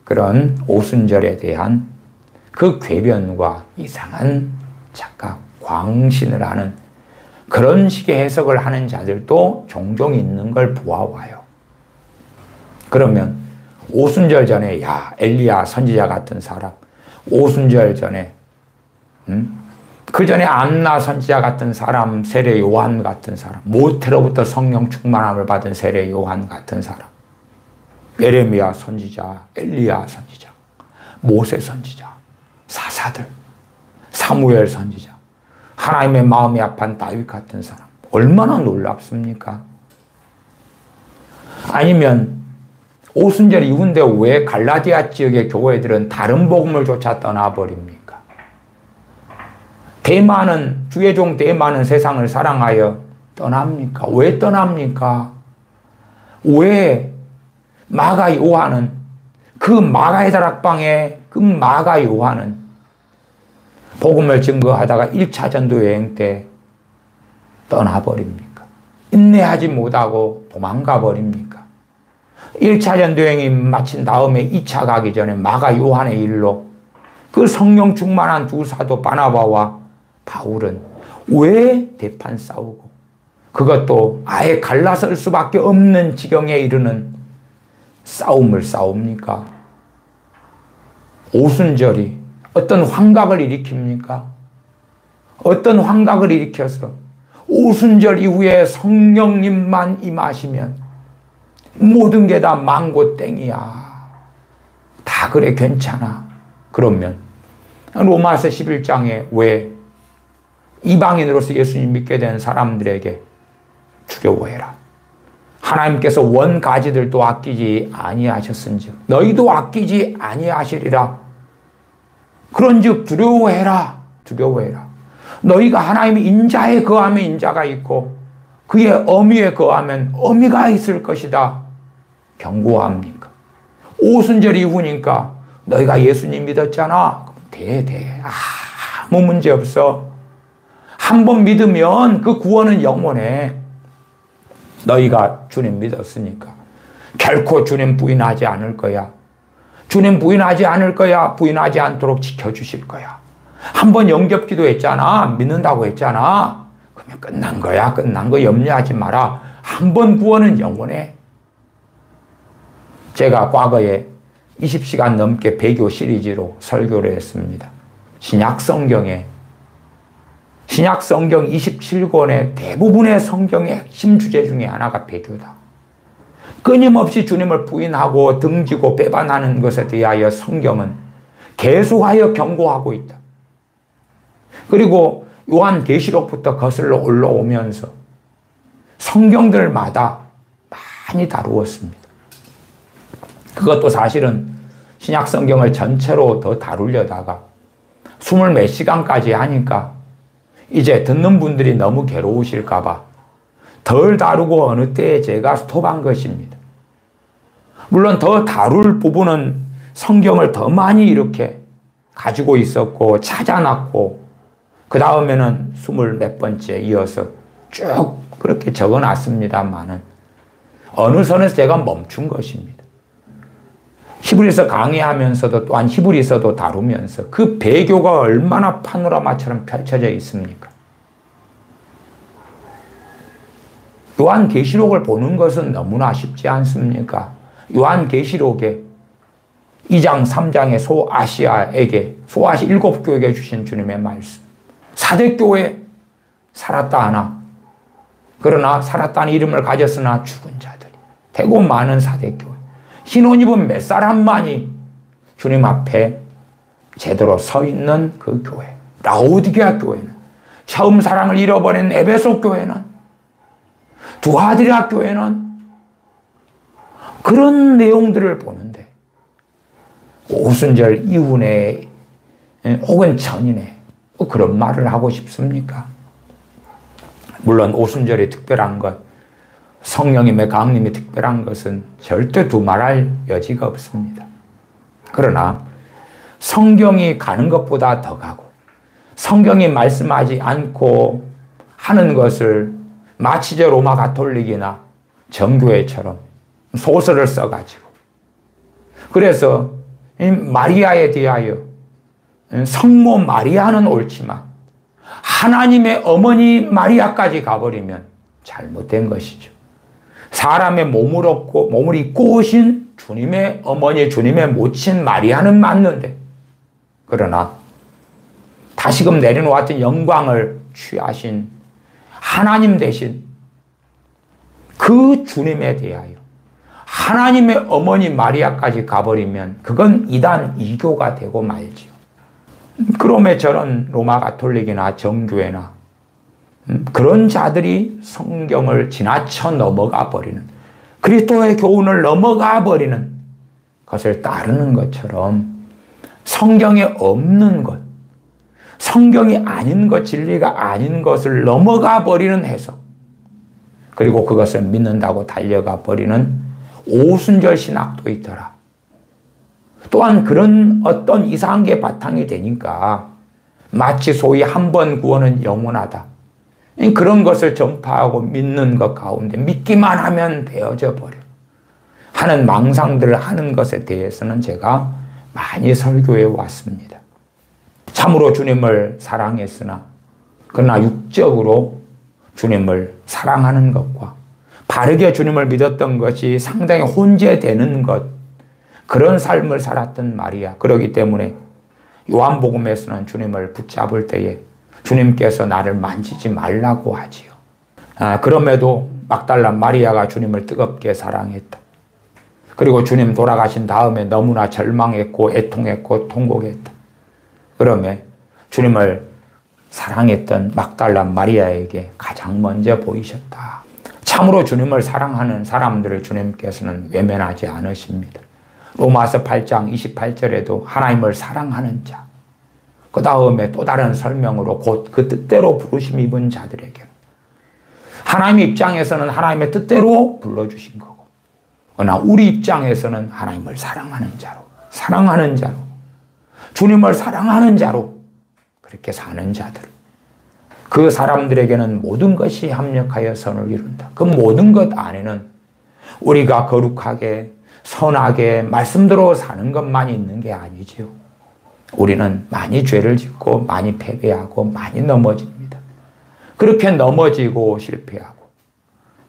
그런 오순절에 대한 그 궤변과 이상한 착각, 광신을 하는 그런 식의 해석을 하는 자들도 종종 있는 걸 보아와요. 그러면 오순절 전에 엘리야 선지자 같은 사람, 오순절 전에 그 전에 안나 선지자 같은 사람, 세례 요한 같은 사람, 모태로부터 성령 충만함을 받은 세례 요한 같은 사람, 예레미야 선지자, 엘리야 선지자, 모세 선지자, 사사들, 사무엘 선지자, 하나님의 마음이 아픈 다윗 같은 사람, 얼마나 놀랍습니까? 아니면 오순절 이후인데 왜 갈라디아 지역의 교회들은 다른 복음을 쫓아 떠나버립니까? 대만은, 주의 종 대만은 세상을 사랑하여 떠납니까? 왜 떠납니까? 왜 마가 요한은, 그 마가의 다락방에 그 마가 요한은 복음을 증거하다가 1차 전도 여행 때 떠나버립니까? 인내하지 못하고 도망가 버립니까? 1차 전도 여행이 마친 다음에 2차 가기 전에 마가 요한의 일로 그 성령 충만한 두 사도 바나바와 바울은 왜 대판 싸우고 그것도 아예 갈라설 수밖에 없는 지경에 이르는 싸움을 싸웁니까? 오순절이 어떤 환각을 일으킵니까? 어떤 환각을 일으켜서 오순절 이후에 성령님만 임하시면 모든 게 다 망고 땡이야. 다 그래 괜찮아. 그러면 로마서 11장에 왜 이방인으로서 예수님 믿게 된 사람들에게 두려워해라. 하나님께서 원가지들도 아끼지 아니하셨은즉 너희도 아끼지 아니하시리라. 그런즉 두려워해라. 두려워해라. 너희가 하나님의 인자에 거하면 인자가 있고 그의 어미에 거하면 어미가 있을 것이다. 경고합니까? 오순절 이후니까 너희가 예수님 믿었잖아. 돼. 아무 문제 없어. 한 번 믿으면 그 구원은 영원해. 너희가 주님 믿었으니까 결코 주님 부인하지 않을 거야. 주님 부인하지 않을 거야. 부인하지 않도록 지켜주실 거야. 한 번 영접기도 했잖아. 믿는다고 했잖아. 그러면 끝난 거야. 끝난 거 염려하지 마라. 한 번 구원은 영원해. 제가 과거에 20시간 넘게 배교 시리즈로 설교를 했습니다. 신약 성경 27권의 대부분의 성경의 핵심 주제 중에 하나가 배교다. 끊임없이 주님을 부인하고 등지고 배반하는 것에 대하여 성경은 계속하여 경고하고 있다. 그리고 요한계시록부터 거슬러 올라오면서 성경들마다 많이 다루었습니다. 그것도 사실은 신약 성경을 전체로 더 다루려다가 20몇 시간까지 하니까 이제 듣는 분들이 너무 괴로우실까봐 덜 다루고 어느 때에 제가 스톱한 것입니다. 물론 더 다룰 부분은 성경을 더 많이 이렇게 가지고 있었고 찾아놨고 그 다음에는 20몇 번째 이어서 쭉 그렇게 적어놨습니다만은 어느 선에서 제가 멈춘 것입니다. 히브리서 강의하면서도 또한 히브리서도 다루면서 그 배교가 얼마나 파노라마처럼 펼쳐져 있습니까? 요한계시록을 보는 것은 너무나 쉽지 않습니까? 요한계시록에 2장 3장의 소아시아에게 소아시 7교회에 주신 주님의 말씀. 사대교회 살았다 하나 그러나 살았다는 이름을 가졌으나 죽은 자들이 대고 많은 사대교회. 흰 옷 입은 몇 사람만이 주님 앞에 제대로 서 있는 그 교회. 라오디게아 교회는, 처음 사랑을 잃어버린 에베소 교회는, 두아디라 교회는 그런 내용들을 보는데 오순절 이후에 혹은 전이네 그런 말을 하고 싶습니까? 물론 오순절이 특별한 것, 성령님의 강림이 특별한 것은 절대 두말할 여지가 없습니다. 그러나 성경이 가는 것보다 더 가고 성경이 말씀하지 않고 하는 것을 마치 저 로마 가톨릭이나 정교회처럼 소설을 써가지고 그래서 마리아에 대하여 성모 마리아는 옳지만 하나님의 어머니 마리아까지 가버리면 잘못된 것이죠. 사람의 몸을 입고 오신 주님의 어머니, 주님의 모친 마리아는 맞는데 그러나 다시금 내려놓았던 영광을 취하신 하나님 대신 그 주님에 대하여 하나님의 어머니 마리아까지 가버리면 그건 이단 이교가 되고 말지요. 그럼에 저런 로마 가톨릭이나 정교회나 그런 자들이 성경을 지나쳐 넘어가 버리는 그리스도의 교훈을 넘어가 버리는 것을 따르는 것처럼 성경에 없는 것, 성경이 아닌 것, 진리가 아닌 것을 넘어가 버리는 해석, 그리고 그것을 믿는다고 달려가 버리는 오순절 신학도 있더라. 또한 그런 어떤 이상한 게 바탕이 되니까 마치 소위 한 번 구원은 영원하다, 그런 것을 전파하고 믿는 것 가운데 믿기만 하면 되어져 버려 하는 망상들을 하는 것에 대해서는 제가 많이 설교해 왔습니다. 참으로 주님을 사랑했으나 그러나 육적으로 주님을 사랑하는 것과 바르게 주님을 믿었던 것이 상당히 혼재되는 것, 그런 삶을 살았던 마리아. 그렇기 때문에 요한복음에서는 주님을 붙잡을 때에 주님께서 나를 만지지 말라고 하지요. 그럼에도 막달라 마리아가 주님을 뜨겁게 사랑했다. 그리고 주님 돌아가신 다음에 너무나 절망했고 애통했고 통곡했다. 그러면 주님을 사랑했던 막달라 마리아에게 가장 먼저 보이셨다. 참으로 주님을 사랑하는 사람들을 주님께서는 외면하지 않으십니다. 로마서 8장 28절에도 하나님을 사랑하는 자, 그 다음에 또 다른 설명으로 곧 그 뜻대로 부르심 입은 자들에게, 하나님 입장에서는 하나님의 뜻대로 불러주신 거고, 그러나 우리 입장에서는 하나님을 사랑하는 자로 주님을 사랑하는 자로 그렇게 사는 자들, 그 사람들에게는 모든 것이 합력하여 선을 이룬다. 그 모든 것 안에는 우리가 거룩하게 선하게 말씀대로 사는 것만 있는 게 아니지요. 우리는 많이 죄를 짓고 많이 패배하고 많이 넘어집니다. 그렇게 넘어지고 실패하고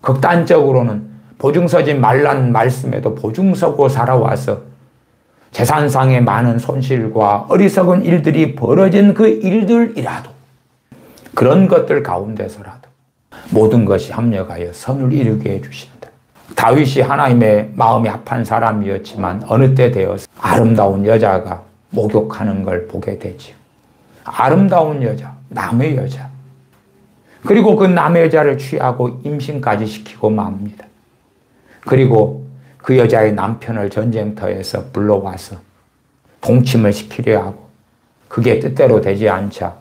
극단적으로는 보증서지 말란 말씀에도 보증서고 살아와서 재산상의 많은 손실과 어리석은 일들이 벌어진 그 일들이라도, 그런 것들 가운데서라도 모든 것이 합력하여 선을 이루게 해주신다. 다윗이 하나님의 마음이 합한 사람이었지만 어느 때 되어서 아름다운 여자가 목욕하는 걸 보게 되지요. 아름다운 여자, 남의 여자. 그리고 그 남의 여자를 취하고 임신까지 시키고 맙니다. 그리고 그 여자의 남편을 전쟁터에서 불러와서 동침을 시키려 하고 그게 뜻대로 되지 않자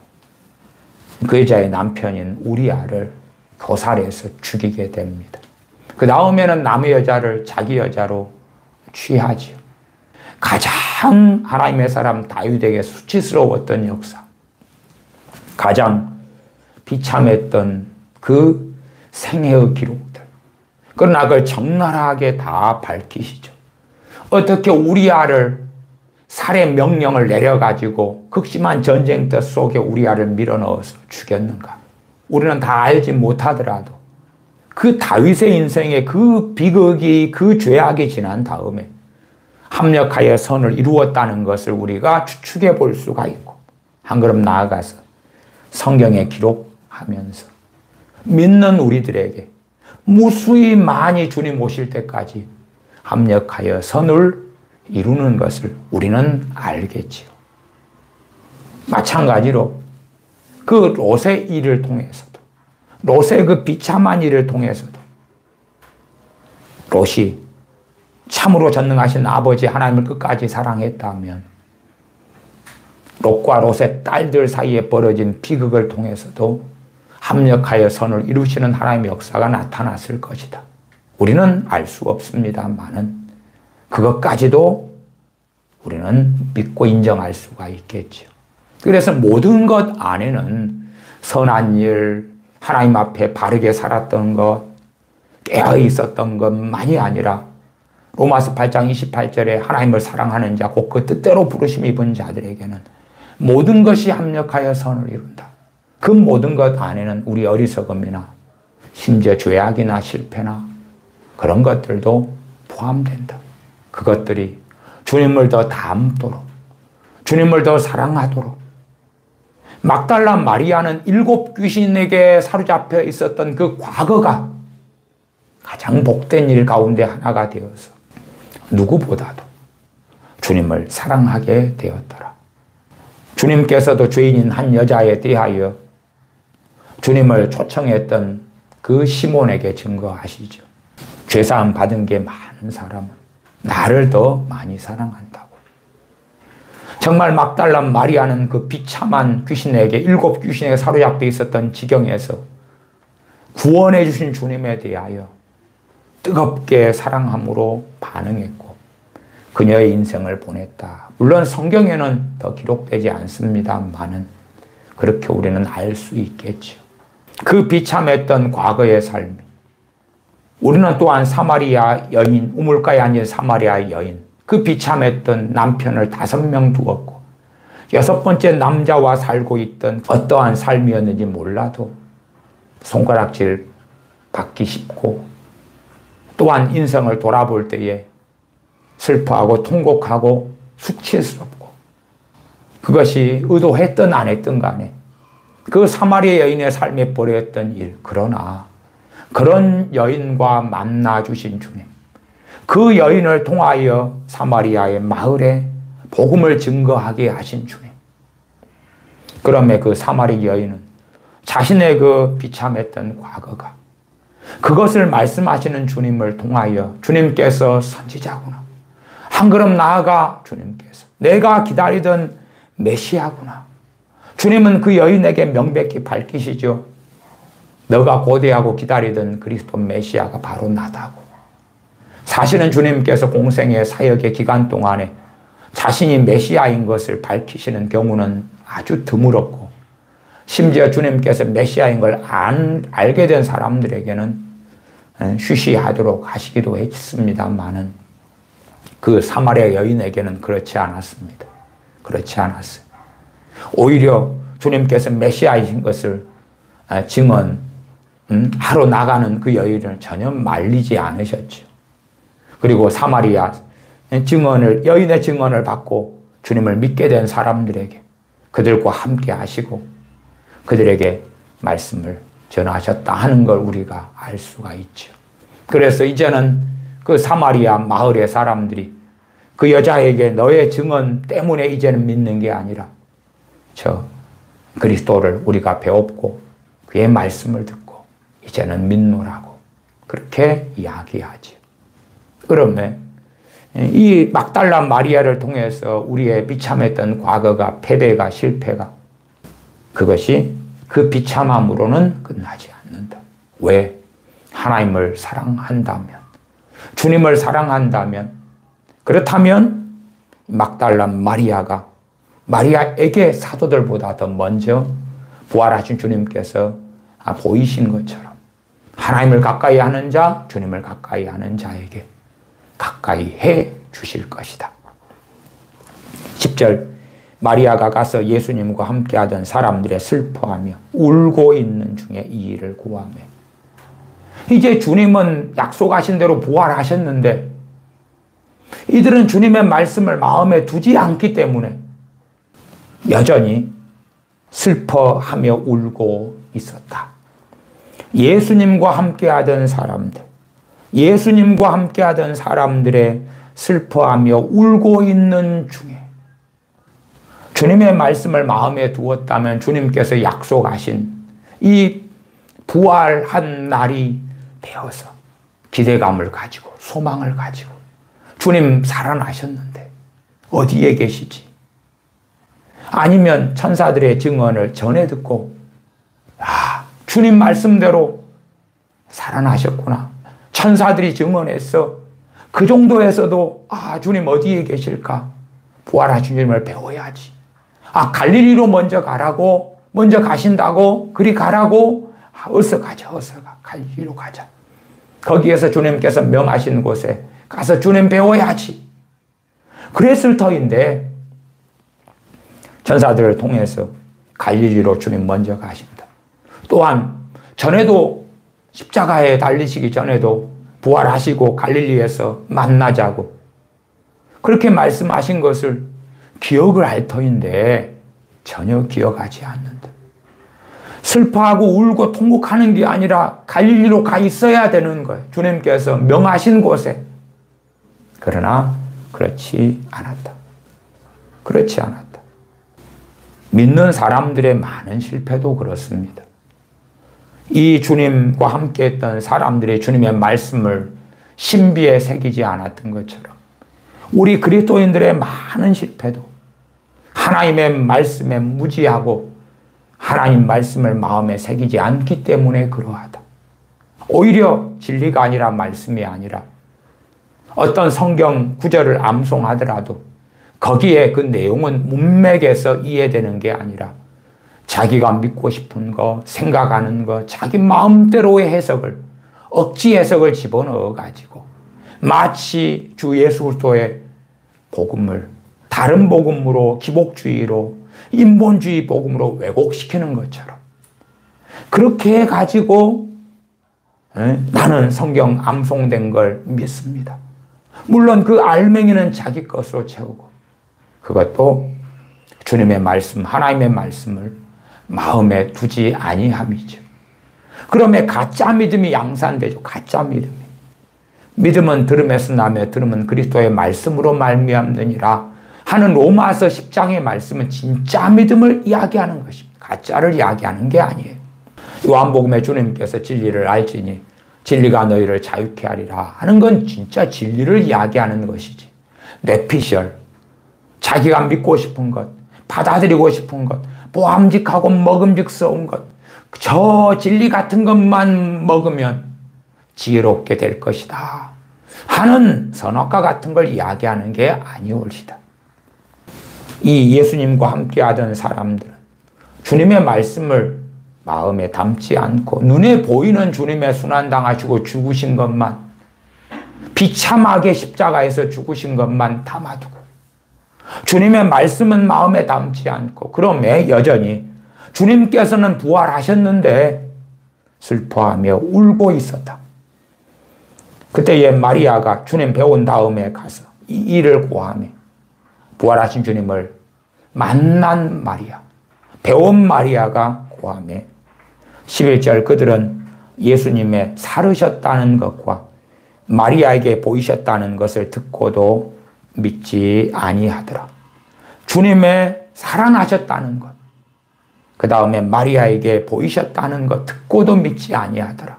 그 여자의 남편인 우리아를 교살해서 죽이게 됩니다. 그 다음에는 남의 여자를 자기 여자로 취하지요. 가장 하나님의 사람 다윗에게 수치스러웠던 역사, 가장 비참했던 그 생애의 기록들, 그러나 그걸 적나라하게 다 밝히시죠. 어떻게 우리아를 살해 명령을 내려가지고 극심한 전쟁터 속에 우리아를 밀어넣어서 죽였는가? 우리는 다 알지 못하더라도 그 다윗의 인생에 그 비극이, 그 죄악이 지난 다음에 합력하여 선을 이루었다는 것을 우리가 추측해 볼 수가 있고, 한 걸음 나아가서 성경에 기록하면서 믿는 우리들에게 무수히 많이 주님 오실 때까지 합력하여 선을 이루는 것을 우리는 알겠지요. 마찬가지로 그 롯의 일을 통해서도, 롯의 그 비참한 일을 통해서도 롯이 참으로 전능하신 아버지 하나님을 끝까지 사랑했다면 롯과 롯의 딸들 사이에 벌어진 비극을 통해서도 합력하여 선을 이루시는 하나님의 역사가 나타났을 것이다. 우리는 알 수 없습니다만은 그것까지도 우리는 믿고 인정할 수가 있겠죠. 그래서 모든 것 안에는 선한 일, 하나님 앞에 바르게 살았던 것, 깨어 있었던 것만이 아니라 로마서 8장 28절에 하나님을 사랑하는 자, 곧 그 뜻대로 부르심 입은 자들에게는 모든 것이 합력하여 선을 이룬다. 그 모든 것 안에는 우리 어리석음이나 심지어 죄악이나 실패나 그런 것들도 포함된다. 그것들이 주님을 더 닮도록, 주님을 더 사랑하도록, 막달라 마리아는 7 귀신에게 사로잡혀 있었던 그 과거가 가장 복된 일 가운데 하나가 되어서 누구보다도 주님을 사랑하게 되었더라. 주님께서도 죄인인 한 여자에 대하여 주님을 초청했던 그 시몬에게 증거하시죠. 죄사함 받은 게 많은 사람은 나를 더 많이 사랑한다고. 정말 막달라 마리아는 그 비참한 귀신에게, 7 귀신에게 사로잡혀 있었던 지경에서 구원해 주신 주님에 대하여 뜨겁게 사랑함으로 반응했고 그녀의 인생을 보냈다. 물론 성경에는 더 기록되지 않습니다만은 그렇게 우리는 알 수 있겠죠. 그 비참했던 과거의 삶이 우리는 또한 사마리아 여인, 우물가에 앉은 사마리아 여인, 그 비참했던 남편을 5명 두었고 6번째 남자와 살고 있던 어떠한 삶이었는지 몰라도 손가락질 받기 쉽고 또한 인생을 돌아볼 때에 슬퍼하고 통곡하고 수치스럽고 그것이 의도했든 안 했든 간에 그 사마리아 여인의 삶에 벌였던 일, 그러나 그런 여인과 만나 주신 주님, 그 여인을 통하여 사마리아의 마을에 복음을 증거하게 하신 주님, 그러면 그 사마리아 여인은 자신의 그 비참했던 과거가 그것을 말씀하시는 주님을 통하여 주님께서 선지자구나, 한 걸음 나아가 주님께서 내가 기다리던 메시아구나, 주님은 그 여인에게 명백히 밝히시죠. 너가 고대하고 기다리던 그리스도 메시아가 바로 나다고. 사실은 주님께서 공생의 사역의 기간 동안에 자신이 메시아인 것을 밝히시는 경우는 아주 드물었고 심지어 주님께서 메시아인 걸 알게 된 사람들에게는 쉬쉬하도록 하시기도 했습니다만은 그 사마리아 여인에게는 그렇지 않았습니다. 그렇지 않았어요. 오히려 주님께서 메시아이신 것을 하러 나가는 그 여인을 전혀 말리지 않으셨죠. 그리고 사마리아 여인의 증언을 받고 주님을 믿게 된 사람들에게 그들과 함께 하시고 그들에게 말씀을 전하셨다 하는 걸 우리가 알 수가 있죠. 그래서 이제는 그 사마리아 마을의 사람들이 그 여자에게 너의 증언 때문에 이제는 믿는 게 아니라 저 그리스도를 우리가 배웠고 그의 말씀을 듣고 이제는 믿노라고 그렇게 이야기하죠. 그러면 이 막달라 마리아를 통해서 우리의 비참했던 과거가, 패배가, 실패가, 그것이 그 비참함으로는 끝나지 않는다. 왜? 하나님을 사랑한다면, 주님을 사랑한다면, 그렇다면 막달라 마리아에게 사도들보다 더 먼저 부활하신 주님께서 보이신 것처럼 하나님을 가까이 하는 자, 주님을 가까이 하는 자에게 가까이 해 주실 것이다. 10절, 마리아가 가서 예수님과 함께하던 사람들의 슬퍼하며 울고 있는 중에 이 일을 구하며. 이제 주님은 약속하신 대로 부활하셨는데 이들은 주님의 말씀을 마음에 두지 않기 때문에 여전히 슬퍼하며 울고 있었다. 예수님과 함께하던 사람들, 예수님과 함께하던 사람들의 슬퍼하며 울고 있는 중에 주님의 말씀을 마음에 두었다면 주님께서 약속하신 이 부활한 날이 되어서 기대감을 가지고 소망을 가지고 주님 살아나셨는데 어디에 계시지? 아니면 천사들의 증언을 전해 듣고 주님 말씀대로 살아나셨구나. 천사들이 증언했어. 그 정도에서도 주님 어디에 계실까? 부활하신 주님을 배워야지. 갈릴리로 먼저 가라고, 먼저 가신다고, 그리 가라고, 어서 가자, 어서 가. 갈릴리로 가자. 거기에서 주님께서 명하신 곳에 가서 주님 배워야지. 그랬을 터인데 천사들을 통해서 갈릴리로 주님 먼저 가신다. 또한 전에도 십자가에 달리시기 전에도 부활하시고 갈릴리에서 만나자고 그렇게 말씀하신 것을 기억을 할 터인데 전혀 기억하지 않는다. 슬퍼하고 울고 통곡하는 게 아니라 갈릴리로 가 있어야 되는 거예요. 주님께서 명하신 곳에. 그러나 그렇지 않았다. 그렇지 않았다. 믿는 사람들의 많은 실패도 그렇습니다. 이 주님과 함께 했던 사람들의 주님의 말씀을 신비에 새기지 않았던 것처럼 우리 그리스도인들의 많은 실패도 하나님의 말씀에 무지하고 하나님 말씀을 마음에 새기지 않기 때문에 그러하다. 오히려 진리가 아니라 말씀이 아니라 어떤 성경 구절을 암송하더라도 거기에 그 내용은 문맥에서 이해되는 게 아니라 자기가 믿고 싶은 거, 생각하는 거, 자기 마음대로의 해석을, 억지 해석을 집어넣어 가지고 마치 주 예수 그리스도의 복음을 다른 복음으로, 기복주의로, 인본주의 복음으로 왜곡시키는 것처럼 그렇게 해가지고 나는 성경 암송된 걸 믿습니다. 물론 그 알맹이는 자기 것으로 채우고 그것도 주님의 말씀, 하나님의 말씀을 마음에 두지 아니함이죠. 그러면 가짜 믿음이 양산되죠. 가짜 믿음이. 믿음은 들음에서 나며 들음은 그리스도의 말씀으로 말미암느니라 하는 로마서 10장의 말씀은 진짜 믿음을 이야기하는 것입니다. 가짜를 이야기하는 게 아니에요. 요한복음에 주님께서 진리를 알지니 진리가 너희를 자유케 하리라 하는 건 진짜 진리를 이야기하는 것이지. 뇌피셜, 자기가 믿고 싶은 것, 받아들이고 싶은 것, 보암직하고 먹음직스러운 것, 저 진리 같은 것만 먹으면 지혜롭게 될 것이다 하는 선악과 같은 걸 이야기하는 게 아니올시다. 이 예수님과 함께 하던 사람들은 주님의 말씀을 마음에 담지 않고 눈에 보이는 주님의 순환당하시고 죽으신 것만, 비참하게 십자가에서 죽으신 것만 담아두고 주님의 말씀은 마음에 담지 않고 그럼에 여전히 주님께서는 부활하셨는데 슬퍼하며 울고 있었다. 그때에 마리아가 주님 배운 다음에 가서 이 일을 고하며 부활하신 주님을 만난 마리아, 배운 마리아가 고하며 11절 그들은 예수님의 살으셨다는 것과 마리아에게 보이셨다는 것을 듣고도 믿지 아니하더라. 주님의 살아나셨다는 것, 그 다음에 마리아에게 보이셨다는 것 듣고도 믿지 아니하더라.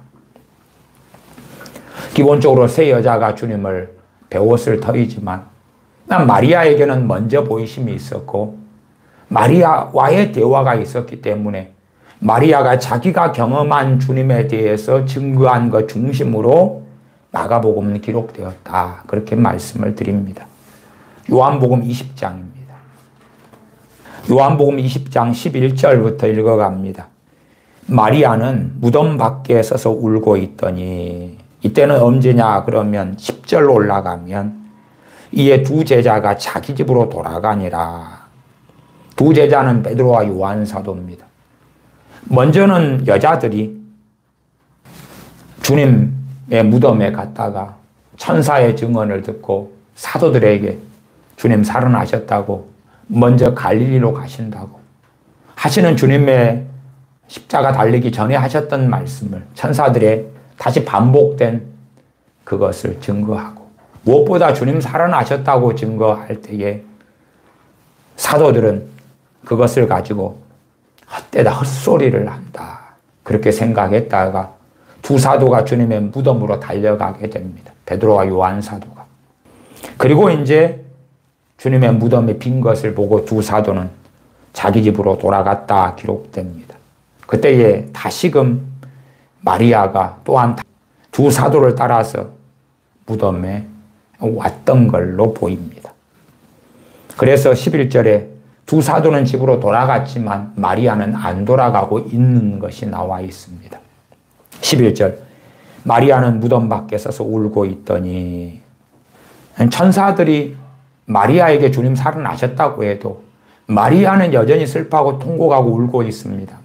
기본적으로 세 여자가 주님을 배웠을 터이지만 마리아에게는 먼저 보이심이 있었고 마리아와의 대화가 있었기 때문에 마리아가 자기가 경험한 주님에 대해서 증거한 것 중심으로 마가복음은 기록되었다. 그렇게 말씀을 드립니다. 요한복음 20장입니다. 요한복음 20장 11절부터 읽어갑니다. 마리아는 무덤 밖에 서서 울고 있더니, 이때는 언제냐 그러면 10절로 올라가면 이에 두 제자가 자기 집으로 돌아가니라. 두 제자는 베드로와 요한 사도입니다. 먼저는 여자들이 주님의 무덤에 갔다가 천사의 증언을 듣고 사도들에게 주님 살아나셨다고 먼저 갈릴리로 가신다고 하시는 주님의 십자가 달리기 전에 하셨던 말씀을 천사들의 다시 반복된 그것을 증거하고 무엇보다 주님 살아나셨다고 증거할 때에 사도들은 그것을 가지고 헛되다 헛소리를 한다 그렇게 생각했다가 두 사도가 주님의 무덤으로 달려가게 됩니다. 베드로와 요한 사도가. 그리고 이제 주님의 무덤이 빈 것을 보고 두 사도는 자기 집으로 돌아갔다 기록됩니다. 그때에 다시금 마리아가 또한 두 사도를 따라서 무덤에 왔던 걸로 보입니다. 그래서 11절에 두 사도는 집으로 돌아갔지만 마리아는 안 돌아가고 있는 것이 나와 있습니다. 11절 마리아는 무덤 밖에 서서 울고 있더니, 천사들이 마리아에게 주님 살아나셨다고 해도 마리아는 여전히 슬퍼하고 통곡하고 울고 있습니다.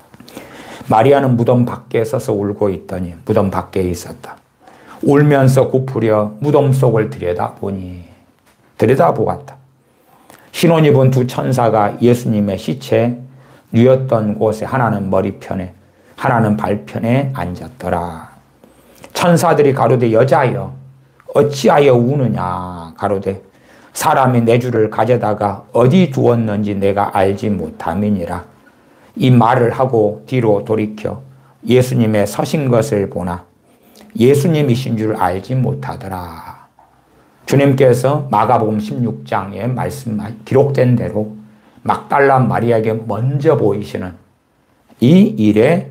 마리아는 무덤 밖에 서서 울고 있더니, 무덤 밖에 있었다. 울면서 굽으려 무덤 속을 들여다보았다. 흰옷 입은 두 천사가 예수님의 시체 누였던 곳에 하나는 머리편에 하나는 발편에 앉았더라. 천사들이 가로되 여자여 어찌하여 우느냐 가로되 사람이 내 주를 가져다가 어디 두었는지 내가 알지 못함이니라. 이 말을 하고 뒤로 돌이켜 예수님의 서신 것을 보나 예수님이신 줄 알지 못하더라. 주님께서 마가복음 16장에 기록된 대로 막달라 마리아에게 먼저 보이시는 이 일의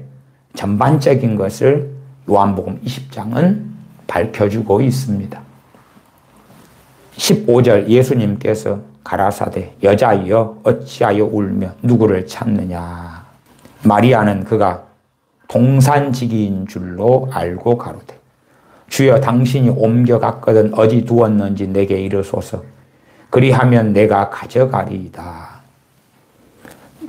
전반적인 것을 요한복음 20장은 밝혀주고 있습니다. 15절 예수님께서 가라사대 여자여 어찌하여 울며 누구를 찾느냐. 마리아는 그가 동산지기인 줄로 알고 가로되 주여 당신이 옮겨갔거든 어디 두었는지 내게 이르소서 그리하면 내가 가져가리이다.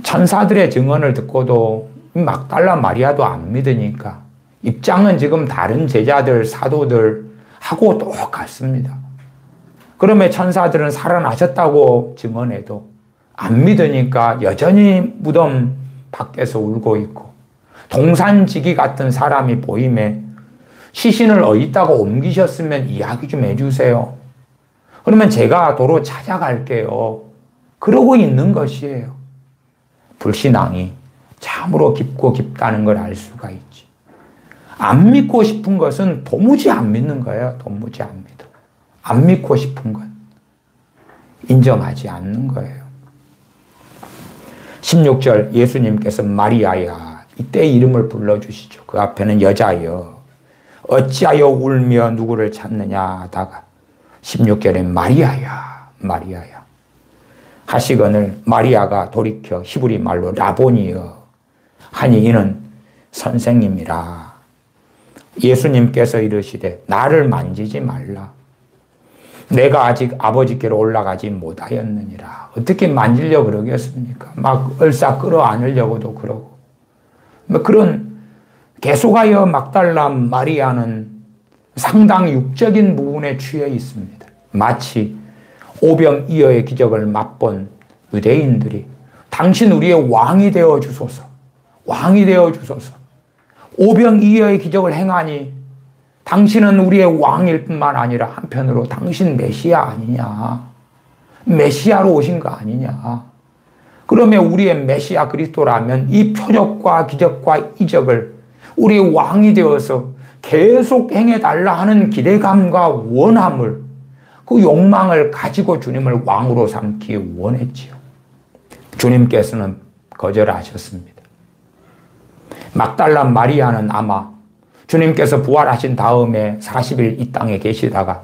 천사들의 증언을 듣고도 막달라 마리아도 안 믿으니까 입장은 지금 다른 제자들 사도들하고 똑같습니다. 그러면 천사들은 살아나셨다고 증언해도 안 믿으니까 여전히 무덤 밖에서 울고 있고 동산지기 같은 사람이 보임에 시신을 어디다가 옮기셨으면 이야기 좀 해주세요. 그러면 제가 도로 찾아갈게요. 그러고 있는 것이에요. 불신앙이 참으로 깊고 깊다는 걸 알 수가 있지. 안 믿고 싶은 것은 도무지 안 믿는 거예요. 도무지 안 믿어. 안 믿고 싶은 건 인정하지 않는 거예요. 16절 예수님께서 마리아야 이때 이름을 불러주시죠. 그 앞에는 여자여 어찌하여 울며 누구를 찾느냐 하다가 16절에 마리아야 마리아야 하시거늘 마리아가 돌이켜 히브리 말로 라보니여 하니 이는 선생님이라. 예수님께서 이르시되 나를 만지지 말라. 내가 아직 아버지께로 올라가지 못하였느니라. 어떻게 만지려고 그러겠습니까? 막 얼싸 끌어안으려고도 그러고. 그런 계속하여 막달라 마리아는 상당히 육적인 부분에 취해 있습니다. 마치 오병이어의 기적을 맛본 유대인들이 당신 우리의 왕이 되어 주소서. 왕이 되어 주소서. 오병이어의 기적을 행하니 당신은 우리의 왕일 뿐만 아니라 한편으로 당신 메시아 아니냐. 메시아로 오신 거 아니냐. 그러면 우리의 메시아 그리스도라면 이 표적과 기적과 이적을 우리의 왕이 되어서 계속 행해달라 하는 기대감과 원함을 그 욕망을 가지고 주님을 왕으로 삼기 원했지요. 주님께서는 거절하셨습니다. 막달라 마리아는 아마 주님께서 부활하신 다음에 40일 이 땅에 계시다가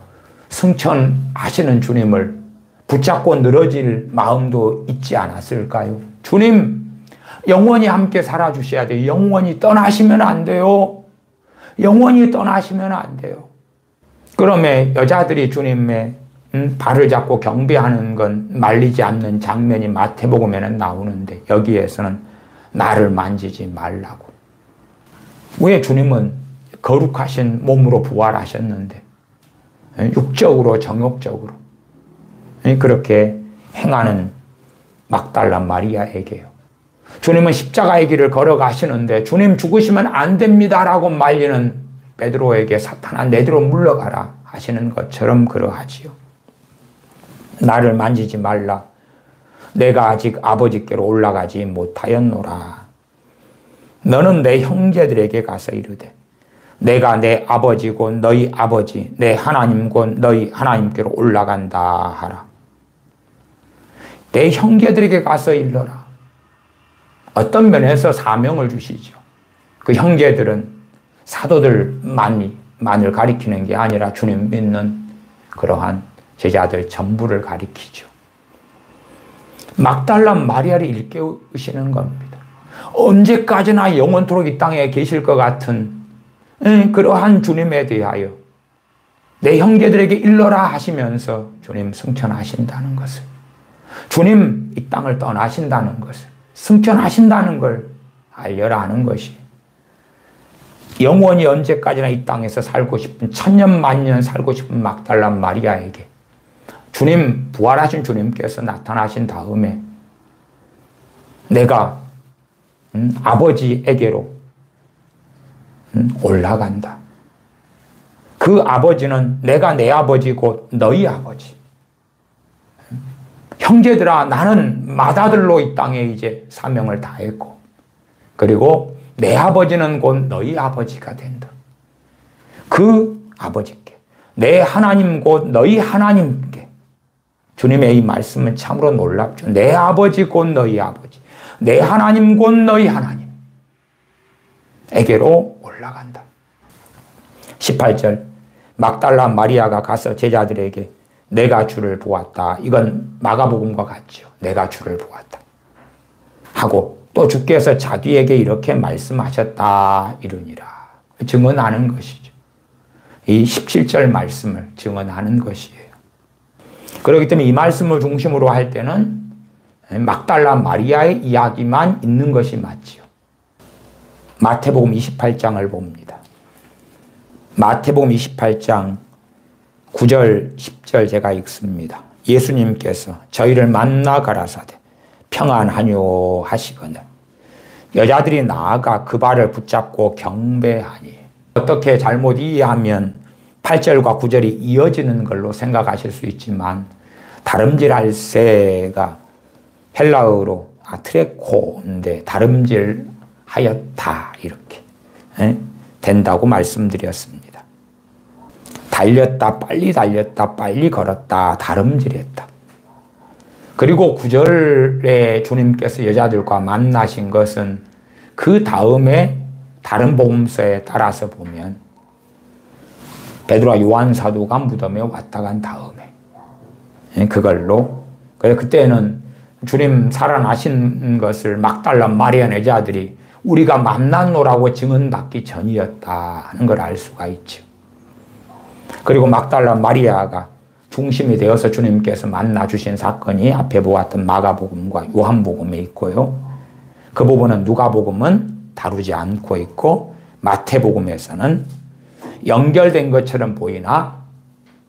승천하시는 주님을 붙잡고 늘어질 마음도 있지 않았을까요? 주님, 영원히 함께 살아주셔야 돼요. 영원히 떠나시면 안 돼요. 영원히 떠나시면 안 돼요. 그러면 여자들이 주님의 발을 잡고 경배하는 건 말리지 않는 장면이 마태복음에는 나오는데 여기에서는 나를 만지지 말라고. 왜 주님은 거룩하신 몸으로 부활하셨는데 육적으로 정욕적으로 그렇게 행하는 막달라 마리아에게요. 주님은 십자가의 길을 걸어가시는데 주님 죽으시면 안 됩니다라고 말리는 베드로에게 사탄아 내뒤로 물러가라 하시는 것처럼 그러하지요. 나를 만지지 말라. 내가 아직 아버지께로 올라가지 못하였노라. 너는 내 형제들에게 가서 이르되 내가 내 아버지고 너희 아버지 내 하나님고 너희 하나님께로 올라간다 하라. 내 형제들에게 가서 일러라. 어떤 면에서 사명을 주시죠. 그 형제들은 사도들만을 가리키는 게 아니라 주님 믿는 그러한 제자들 전부를 가리키죠. 막달라 마리아를 일깨우시는 겁니다. 언제까지나 영원토록 이 땅에 계실 것 같은 그러한 주님에 대하여 내 형제들에게 일러라 하시면서 주님 승천하신다는 것을, 주님 이 땅을 떠나신다는 것을, 승천하신다는 걸 알려라 하는 것이 영원히 언제까지나 이 땅에서 살고 싶은 천년 만년 살고 싶은 막달라 마리아에게 주님, 부활하신 주님께서 나타나신 다음에 내가 아버지에게로 올라간다. 그 아버지는 내가 내 아버지 곧 너희 아버지. 형제들아, 나는 맏아들로 이 땅에 이제 사명을 다했고, 그리고 내 아버지는 곧 너희 아버지가 된다. 그 아버지께, 내 하나님 곧 너희 하나님께. 주님의 이 말씀은 참으로 놀랍죠. 내 아버지 곧 너희 아버지, 내 하나님 곧 너희 하나님에게로 올라간다. 18절, 막달라 마리아가 가서 제자들에게 내가 주를 보았다. 이건 마가복음과 같죠. 내가 주를 보았다 하고, 또 주께서 자기에게 이렇게 말씀하셨다 이르니라. 증언하는 것이죠. 이 17절 말씀을 증언하는 것이에요. 그렇기 때문에 이 말씀을 중심으로 할 때는 막달라 마리아의 이야기만 있는 것이 맞지요. 마태복음 28장을 봅니다. 마태복음 28장 9절 10절 제가 읽습니다. 예수님께서 저희를 만나 가라사대 평안하뇨 하시거늘 여자들이 나아가 그 발을 붙잡고 경배하니. 어떻게 잘못 이해하면 8절과 9절이 이어지는 걸로 생각하실 수 있지만, 다름질할새가 헬라어로 트레코인데 다름질하였다 이렇게 된다고 말씀드렸습니다. 달렸다, 빨리 달렸다, 빨리 걸었다, 다름질했다. 그리고 9절에 주님께서 여자들과 만나신 것은 그 다음에 다른 복음서에 따라서 보면 베드로와 요한 사도가 무덤에 왔다 간 다음에 그걸로, 그때는 주님 살아나신 것을 막달라 마리아 여자들이 우리가 만났노라고 증언받기 전이었다 하는 걸 알 수가 있죠. 그리고 막달라 마리아가 중심이 되어서 주님께서 만나주신 사건이 앞에 보았던 마가복음과 요한복음에 있고요. 그 부분은 누가복음은 다루지 않고 있고, 마태복음에서는 연결된 것처럼 보이나,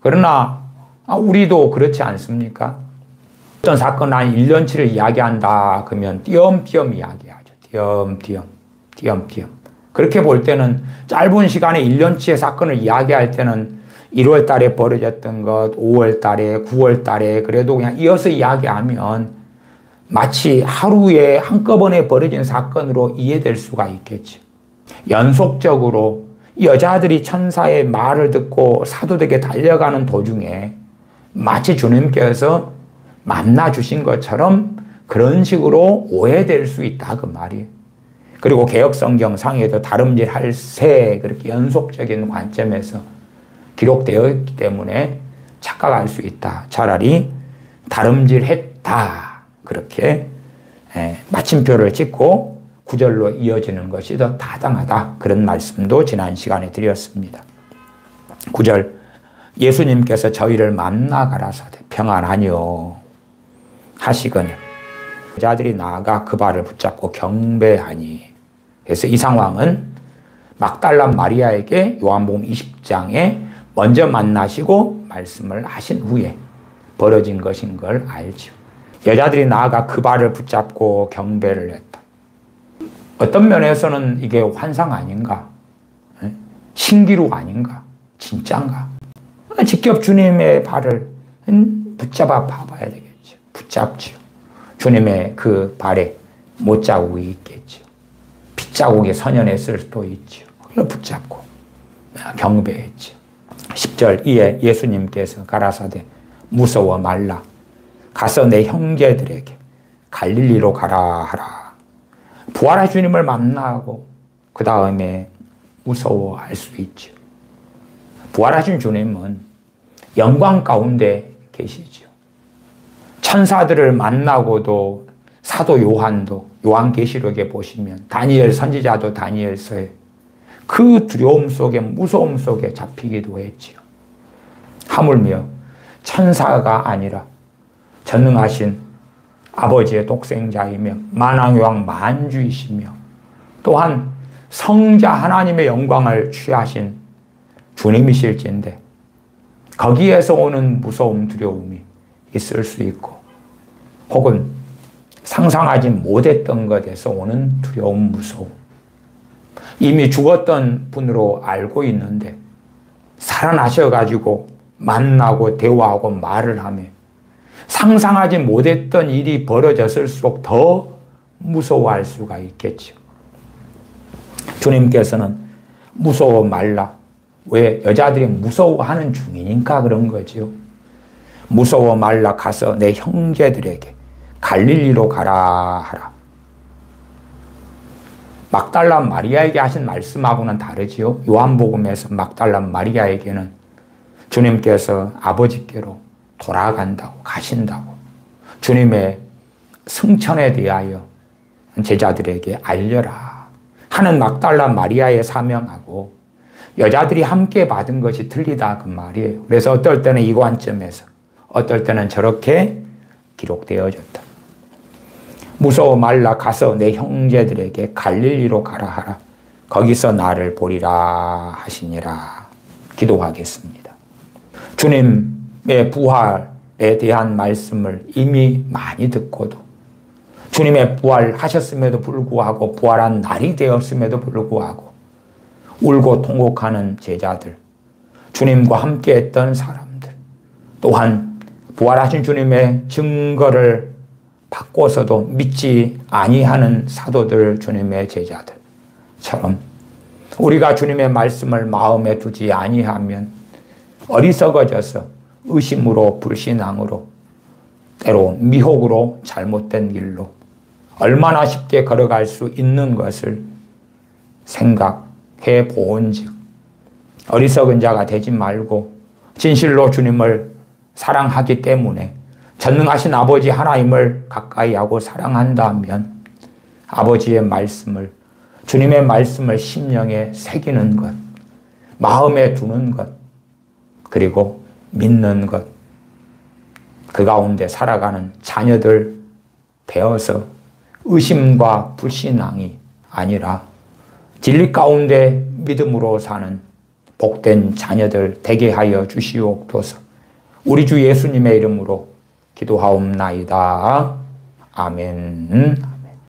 그러나 우리도 그렇지 않습니까? 어떤 사건 한 1년치를 이야기한다 그러면 띄엄띄엄 이야기하죠. 띄엄띄엄. 그렇게 볼 때는 짧은 시간에 1년치의 사건을 이야기할 때는 1월 달에 벌어졌던 것, 5월 달에, 9월 달에, 그래도 그냥 이어서 이야기하면 마치 하루에 한꺼번에 벌어진 사건으로 이해될 수가 있겠죠. 연속적으로 여자들이 천사의 말을 듣고 사도들에게 달려가는 도중에 마치 주님께서 만나주신 것처럼 그런 식으로 오해될 수 있다 그 말이에요. 그리고 개역성경상에도 다름질할 새 그렇게 연속적인 관점에서 기록되어 있기 때문에 착각할 수 있다. 차라리 다름질했다 그렇게 마침표를 찍고 구절로 이어지는 것이 더 타당하다. 그런 말씀도 지난 시간에 드렸습니다. 9절, 예수님께서 저희를 만나 가라사대 평안하뇨 하시거늘 여자들이 나아가 그 발을 붙잡고 경배하니. 그래서 이 상황은 막달라 마리아에게 요한복음 20장에 먼저 만나시고 말씀을 하신 후에 벌어진 것인 걸 알죠. 여자들이 나아가 그 발을 붙잡고 경배를 했다. 어떤 면에서는 이게 환상 아닌가? 신기루 아닌가? 진짠가? 직접 주님의 발을 붙잡아 봐봐야 되겠죠. 붙잡죠. 주님의 그 발에 못자국이 있겠죠. 핏자국이 선연했을 수도 있죠. 그걸 붙잡고 경배했죠. 10절, 이에 예수님께서 가라사대 무서워 말라. 가서 내 형제들에게 갈릴리로 가라 하라. 부활하신 주님을 만나고 그 다음에 무서워할 수 있죠. 부활하신 주님은 영광 가운데 계시죠. 천사들을 만나고도 사도 요한도 요한계시록에 보시면 다니엘 선지자도 다니엘서에 그 두려움 속에 무서움 속에 잡히기도 했지요. 하물며 천사가 아니라 전능하신 아버지의 독생자이며 만왕왕 만주이시며 또한 성자 하나님의 영광을 취하신 주님이실진데 거기에서 오는 무서움 두려움이 있을 수 있고 혹은 상상하지 못했던 것에서 오는 두려움 무서움, 이미 죽었던 분으로 알고 있는데 살아나셔가지고 만나고 대화하고 말을 하며 상상하지 못했던 일이 벌어졌을수록 더 무서워할 수가 있겠죠. 주님께서는 무서워 말라. 왜? 여자들이 무서워하는 중이니까 그런 거죠. 무서워 말라 가서 내 형제들에게 갈릴리로 가라 하라. 막달라 마리아에게 하신 말씀하고는 다르지요. 요한복음에서 막달라 마리아에게는 주님께서 아버지께로 돌아간다고, 가신다고, 주님의 승천에 대하여 제자들에게 알려라 하는 막달라 마리아의 사명하고 여자들이 함께 받은 것이 틀리다 그 말이에요. 그래서 어떨 때는 이 관점에서, 어떨 때는 저렇게 기록되어졌다. 무서워 말라 가서 내 형제들에게 갈릴리로 가라 하라. 거기서 나를 보리라 하시니라. 기도하겠습니다. 주님의 부활에 대한 말씀을 이미 많이 듣고도 주님의 부활하셨음에도 불구하고 부활한 날이 되었음에도 불구하고 울고 통곡하는 제자들, 주님과 함께했던 사람들, 또한 부활하신 주님의 증거를 받고서도 믿지 아니하는 사도들, 주님의 제자들처럼 우리가 주님의 말씀을 마음에 두지 아니하면 어리석어져서 의심으로, 불신앙으로, 때로 미혹으로 잘못된 길로 얼마나 쉽게 걸어갈 수 있는 것을 생각해 보온즉 어리석은 자가 되지 말고 진실로 주님을 사랑하기 때문에 전능하신 아버지 하나님을 가까이 하고 사랑한다면 아버지의 말씀을, 주님의 말씀을 심령에 새기는 것, 마음에 두는 것, 그리고 믿는 것, 그 가운데 살아가는 자녀들 되어서 의심과 불신앙이 아니라 진리 가운데 믿음으로 사는 복된 자녀들 되게 하여 주시옵소서. 우리 주 예수님의 이름으로 기도하옵나이다. 아멘.